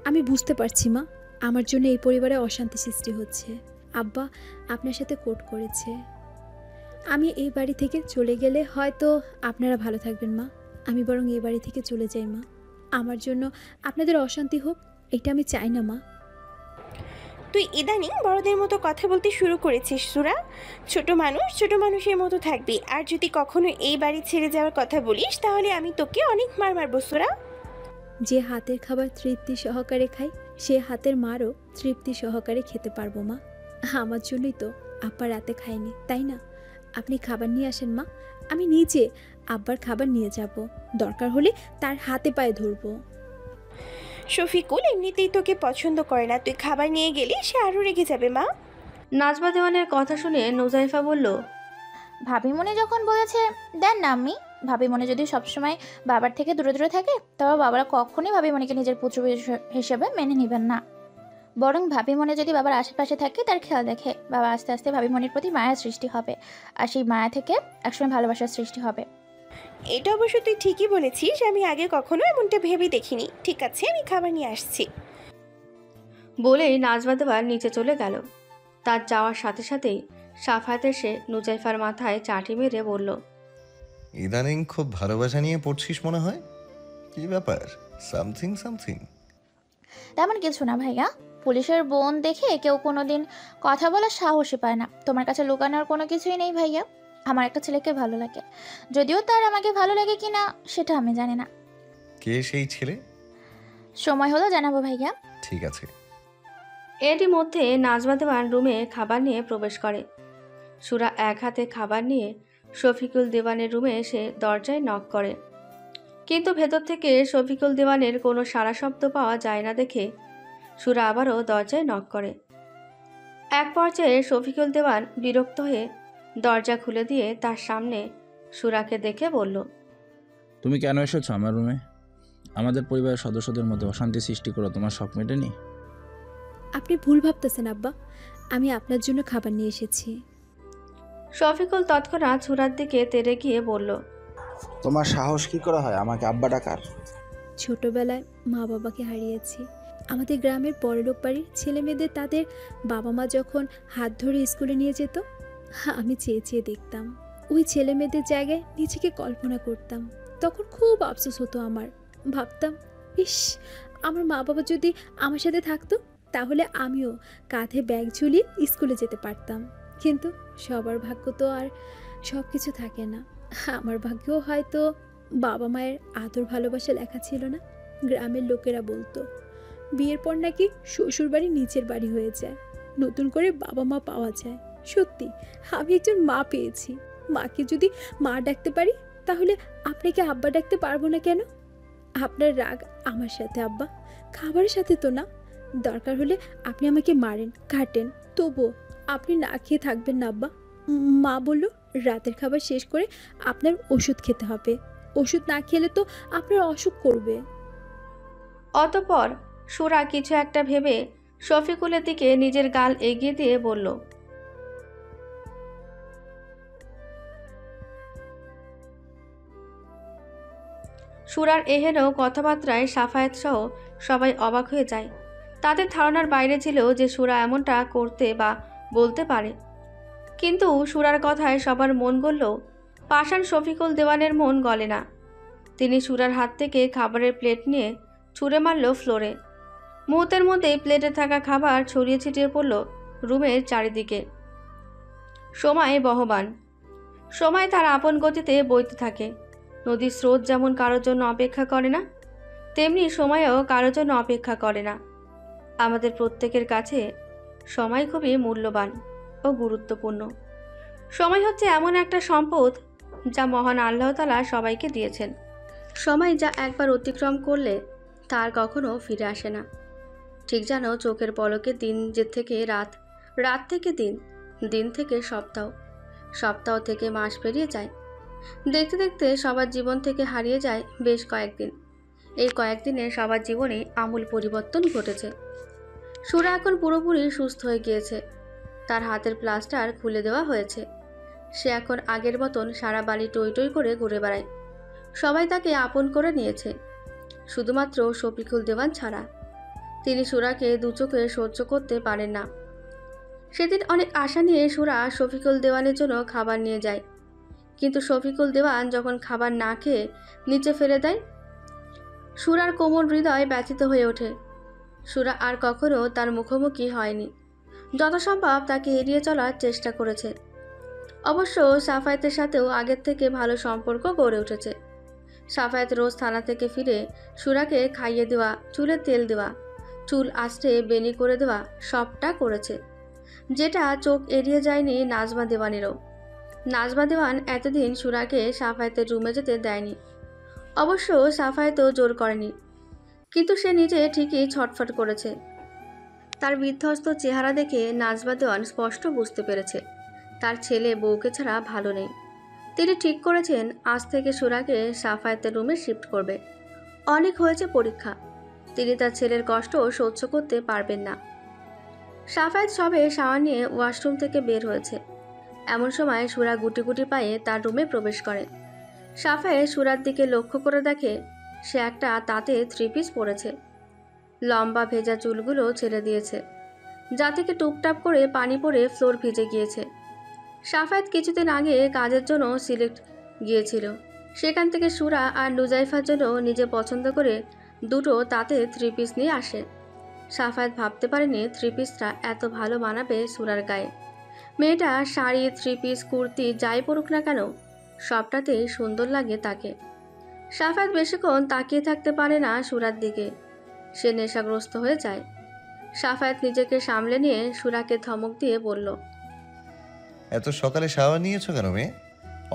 আমি বুঝতে পারছি মা, আমার জন্য এই পরিবারে অশান্তি সৃষ্টি হচ্ছে। আব্বা আপনার সাথে কোর্ট করেছে। আমি এই বাড়ি থেকে চলে গেলে হয়তো আপনারা ভালো থাকবেন মা। আমি বরং এই বাড়ি থেকে চলে যাই মা। আমার জন্য আপনাদের অশান্তি হোক এটা আমি চাই না মা। তুই ইদানিং বড়দের মতো কথা বলতে শুরু করেছিস সুরা। ছোট মানুষ ছোট মানুষের মতো থাকবি। আর যদি কখনো এই বাড়ি ছেড়ে যাওয়ার কথা বলিস তাহলে আমি তোকে অনেক মার মারবো সুরা। যে হাতের খাবার তৃপ্তি সহকারে খাই সে হাতের মারও তৃপ্তি সহকারে খেতে পারবো মা। আমার জন্যই তো আব্বা রাতে খায়নি, তাই না? আপনি খাবার নিয়ে আসেন মা, আমি নিজে আব্বার খাবার নিয়ে যাব। দরকার হলে তার হাতে পায়ে ধরবো। শফিকুল এমনিতেই তোকে পছন্দ করে না, তুই খাবার নিয়ে গেলে সে আরও রেগে যাবে মা। নাজমা দেওয়ানের কথা শুনে নুজাইফা বলল, ভাবিমণি যখন বলেছে দেন না আম্মি। ভাবিমণি যদি সবসময় বাবার থেকে দূরে দূরে থাকে তবে বাবারা কখনোই ভাবিমণিকে নিজের পুত্র হিসেবে মেনে নেবেন না। বরং ভাবিমণি যদি বাবার আশেপাশে থাকে তার খেয়াল দেখে বাবা আস্তে আস্তে ভাবিমণির প্রতি মায়ার সৃষ্টি হবে, আর সেই মায়া থেকে একসময় ভালোবাসার সৃষ্টি হবে। এটা অবশ্য তুই ঠিকই বলেছিস, আমি আগে কখনো এমনটা ভেবে দেখিনি। ঠিক আছে, আমি খাবার নিয়ে আসছি। বলেই নাজমা দেওয়ান নিচে চলে গেল। তার যাওয়ার সাথে সাথেই সাফায়েত এসে নুজাইফার মাথায় চাটি মেরে বলল, ইদানিং খুব ভালোবাসা নিয়ে পড়ছিস মনে হয়। কি ব্যাপার? Something something? তেমন কিছু না ভাইয়া। পুলিশের বোন দেখে কেউ কোনোদিন কথা বলার সাহসই পায় না। তোমার কাছে লুকানোর কোনো কিছুই নেই ভাইয়া। আমার একটা ছেলেকে ভালো লাগে, যদিও তার আমাকে ভালো লাগে কিনা সেটা আমি জানি না। কে সেই ছেলে? সময় হলো জানাবো ভাইয়া। ঠিক আছে। এরই মধ্যে নাজমা দেওয়ান রুমে খাবার নিয়ে প্রবেশ করে। সুরা এক হাতে খাবার নিয়ে শফিকুল দেওয়ানের রুমে এসে দরজায় নক করে, কিন্তু ভেতর থেকে শফিকুল দেওয়ানের কোনো সাড়া শব্দ পাওয়া যায় না দেখে সুরা আবারও দরজায় নক করে। এক পর্যায়ে শফিকুল দেওয়ান বিরক্ত হয়ে দরজা খুলে দিয়ে তার সামনে সুরাকে দেখে বলল, তুমি কেন এসেছো আমার রুমে? আমাদের পরিবারের সদস্যদের মধ্যে অশান্তি সৃষ্টি করো তোমার শখ মেটেনি? আপনি ভুল ভাবতেছেন আব্বা, আমি আপনার জন্য খাবার নিয়ে এসেছি। শফিকুল তৎক্ষণাৎ সুরার দিকে তেড়ে গিয়ে বলল, তোমার সাহস কি করে হয় আমাকে আব্বা ডাকার? ছোটবেলায় মা বাবাকে হারিয়েছি। আমাদের গ্রামের বড়লোক বাড়ির ছেলে মেয়েদের তাদের বাবা মা যখন হাত ধরে স্কুলে নিয়ে যেত, আমি চেয়ে চেয়ে দেখতাম। ওই ছেলে মেয়েদের জায়গায় নিজেকে কল্পনা করতাম। তখন খুব আফসোস হতো আমার। ভাবতাম, ইস, আমার মা বাবা যদি আমার সাথে থাকতো তাহলে আমিও কাঁধে ব্যাগ ঝুলিয়ে স্কুলে যেতে পারতাম। কিন্তু সবার ভাগ্য তো আর সব কিছু থাকে না। আমার ভাগ্যেও হয়তো বাবা মায়ের আদর ভালোবাসা লেখা ছিল না। গ্রামের লোকেরা বলতো বিয়ের পর নাকি শ্বশুর বাড়ি নিচের বাড়ি হয়ে যায়, নতুন করে বাবা মা পাওয়া যায়। সত্যি আমি একজন মা পেয়েছি। মাকে যদি মা ডাকতে পারি, তাহলে আপনাকে আব্বা ডাকতে পারবো না কেন? আপনার রাগ আমার সাথে আব্বা, খাবারের সাথে তো না। দরকার হলে আপনি আমাকে মারেন, কাটেন, তবুও আপনি না খেয়ে থাকবেন না আব্বা। মা বলল রাতের খাবার শেষ করে আপনার ওষুধ খেতে হবে। ওষুধ না খেলে তো আপনার অসুখ করবে। অতঃপর সুরা কিছু একটা ভেবে শফিকুলের দিকে নিজের গাল এগিয়ে দিয়ে বলল, সুরার এহেন কথাবার্তায় সাফায়েত সহ সবাই অবাক হয়ে যায়। তাদের ধারণার বাইরে ছিল যে সুরা এমনটা করতে বা বলতে পারে। কিন্তু সুরার কথায় সবার মন গলল, পাষাণ শফিকুল দেওয়ানের মন গলে না। তিনি সুরার হাত থেকে খাবারের প্লেট নিয়ে ছুঁড়ে মারল ফ্লোরে। মুহূর্তের মধ্যেই প্লেটে থাকা খাবার ছড়িয়ে ছিটিয়ে পড়ল রুমের চারিদিকে। সময় বহমান, সময় তার আপন গতিতে বইতে থাকে। নদীর স্রোত যেমন কারোর জন্য অপেক্ষা করে না, তেমনি সময়ও কারোর জন্য অপেক্ষা করে না। আমাদের প্রত্যেকের কাছে সময় খুবই মূল্যবান ও গুরুত্বপূর্ণ। সময় হচ্ছে এমন একটা সম্পদ যা মহান আল্লাহ তাআলা সবাইকে দিয়েছেন। সময় যা একবার অতিক্রম করলে তার কখনো ফিরে আসে না। ঠিক যেন চোখের পলকে দিন যে থেকে রাত, রাত থেকে দিন, দিন থেকে সপ্তাহ, সপ্তাহ থেকে মাস পেরিয়ে যায়। দেখতে দেখতে সবার জীবন থেকে হারিয়ে যায় বেশ কয়েকদিন। এই কয়েকদিনে সবার জীবনে আমূল পরিবর্তন ঘটেছে। সুরা এখন পুরোপুরি সুস্থ হয়ে গিয়েছে। তার হাতের প্লাস্টার খুলে দেওয়া হয়েছে। সে এখন আগের মতন সারা বাড়ি টই টই করে ঘুরে বেড়ায়। সবাই তাকে আপন করে নিয়েছে, শুধুমাত্র শফিকুল দেওয়ান ছাড়া। তিনি সুরাকে দু চোখে সহ্য করতে পারেন না। সেদিন অনেক আশা নিয়ে সুরা শফিকুল দেওয়ানের জন্য খাবার নিয়ে যায়, কিন্তু শফিকুল দেওয়ান যখন খাবার না খেয়ে নিচে ফেলে দেয়, সুরার কোমল হৃদয় ব্যথিত হয়ে ওঠে। সুরা আর কখনো তার মুখোমুখি হয়নি। যথাসম্ভব তাকে এড়িয়ে চলার চেষ্টা করেছে। অবশ্য সাফায়েতের সাথেও আগের থেকে ভালো সম্পর্ক গড়ে উঠেছে। সাফায়েত রোজ থানা থেকে ফিরে সুরাকে খাইয়ে দেওয়া, চুলে তেল দেওয়া, চুল আঁচড়ে বেনি করে দেওয়া, সবটা করেছে, যেটা চোখ এড়িয়ে যায়নি নাজমা দেওয়ানেরও। নাজমা দেওয়ান এতদিন সুরাকে সাফায়েতের রুমে যেতে দেয়নি। অবশ্য সাফায়েতও জোর করেনি, কিন্তু সে নিজে ঠিকই ছটফট করেছে। তার বিধ্বস্ত চেহারা দেখে নাজমা দেওয়ান স্পষ্ট বুঝতে পেরেছে তার ছেলে বউকে ছাড়া ভালো নেই। তিনি ঠিক করেছেন আজ থেকে সুরাকে সাফায়েতের রুমে শিফট করবে। অনেক হয়েছে পরীক্ষা, তিনি তার ছেলের কষ্ট সহ্য করতে পারবেন না। সাফায়েত সবে শাওয়ার নিয়ে ওয়াশরুম থেকে বের হয়েছে। এমন সময় সুরা গুটি গুটি পায়ে তার রুমে প্রবেশ করে। সাফায়েত সুরার দিকে লক্ষ্য করে দেখে সে একটা তাঁতে 3 পিস পরেছে। লম্বা ভেজা চুলগুলো ছেড়ে দিয়েছে, যা থেকে টুপটাপ করে পানি পড়ে ফ্লোর ভিজে গিয়েছে। সাফায়েত কিছুদিন আগে কাজের জন্য সিলেট গিয়েছিল। সেখান থেকে সুরা আর নুজাইফার জন্য নিজে পছন্দ করে দুটো তাতে 3 পিস নিয়ে আসে। সাফায়েত ভাবতে পারেনি 3 পিসটা এত ভালো মানাবে সুরার গায়ে। মেয়েটা শাড়ি, 3 পিস, কুর্তি যাই পরুক না কেন, সবটাতেই সুন্দর লাগে তাকে। সাফায়েত বেশিক্ষণ তাকিয়ে থাকতে পারে না সুরার দিকে, সে নেশাগ্রস্ত হয়ে যায়। সাফায়েত নিজেকে সামলে নিয়ে সুরাকে ধমক দিয়ে বলল, এত সকালে শাওয়ার নিয়েছো কেন মেয়ে?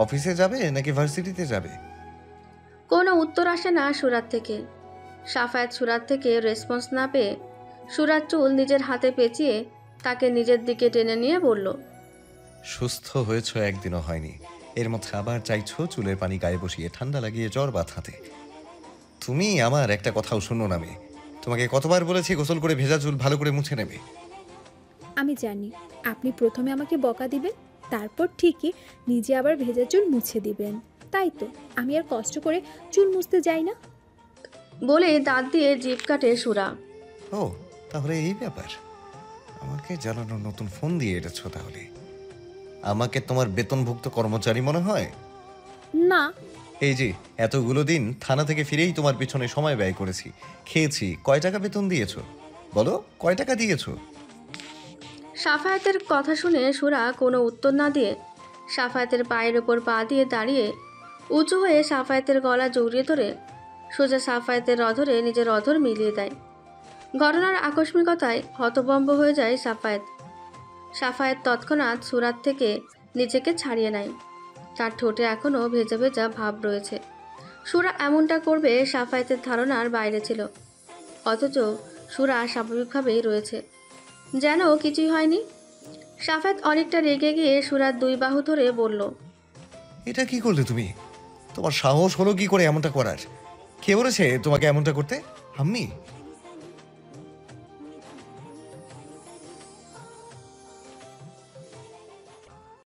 অফিসে যাবে নাকি ভার্সিটিতে যাবে? কোনো উত্তর আসে না সুরার থেকে। সাফায়েত সুরার থেকে রেসপন্স না পেয়ে সুরার চুল নিজের হাতে পেঁচিয়ে তাকে নিজের দিকে টেনে নিয়ে বলল, সুস্থ হয়েছ একদিনও হয়নি, এর মধ্যে আবার চাইছো চুলের পানি গায়ে বসিয়ে ঠান্ডা লাগিয়ে জ্বর বাঁধাতে। তুমি আমার একটা কথাও শোনো না মেয়ে। তোমাকে কতবার বলেছি গোসল করে ভেজা চুল ভালো করে মুছে নেবে। আমি জানি আপনি প্রথমে আমাকে বকা দিবেন, তারপর ঠিকই নিজে আবার ভেজা চুল মুছে দিবেন। তাই তো আমি আর কষ্ট করে চুল মুছতে যাই না। বলে দাঁত দিয়ে জিভ কাটে সুরা। ও তাহলে এই ব্যাপার, আমাকে জ্বালানোর নতুন ফোন দিয়ে এটেছ তাহলে? আমাকে তোমার বেতনভুক্ত কর্মচারী মনে হয়? না, এই যে এতগুলো দিন থানা থেকে ফিরেই তোমার পিছনে সময় ব্যয় করেছি, খেয়েছি। কয় টাকা বেতন দিয়েছো বলো? কয় টাকা দিয়েছো? সাফায়াতের কথা শুনে সুরা কোনো উত্তর না দিয়ে সাফায়াতের পায়ের ওপর পা দিয়ে দাঁড়িয়ে উঁচু হয়ে সাফায়াতের গলা জড়িয়ে ধরে সোজা সাফায়াতের অধরে নিজের অধর মিলিয়ে দেয়। ঘটনার আকস্মিকতায় হতভম্ব হয়ে যায় সাফায়াত। সাফায়াত তৎক্ষণাৎ সুরাত থেকে নিজেকে ছাড়িয়ে নেয়। তার ঠোঁটে এখনও ভেজা ভেজা ভাব রয়েছে। সুরা এমনটা করবে সাফায়াতের ধারণার বাইরে ছিল, অথচ সুরা স্বাভাবিকভাবেই রয়েছে, যেন কিছুই হয়নি। সাফায়াত অনেকটা রেগে গিয়ে সুরার 2 বাহু ধরে বলল, এটা কি করলে তুমি? তোমার সাহস হলো কি করে এমনটা করার? কে বলেছে তোমাকে এমনটা করতে? আম্মি?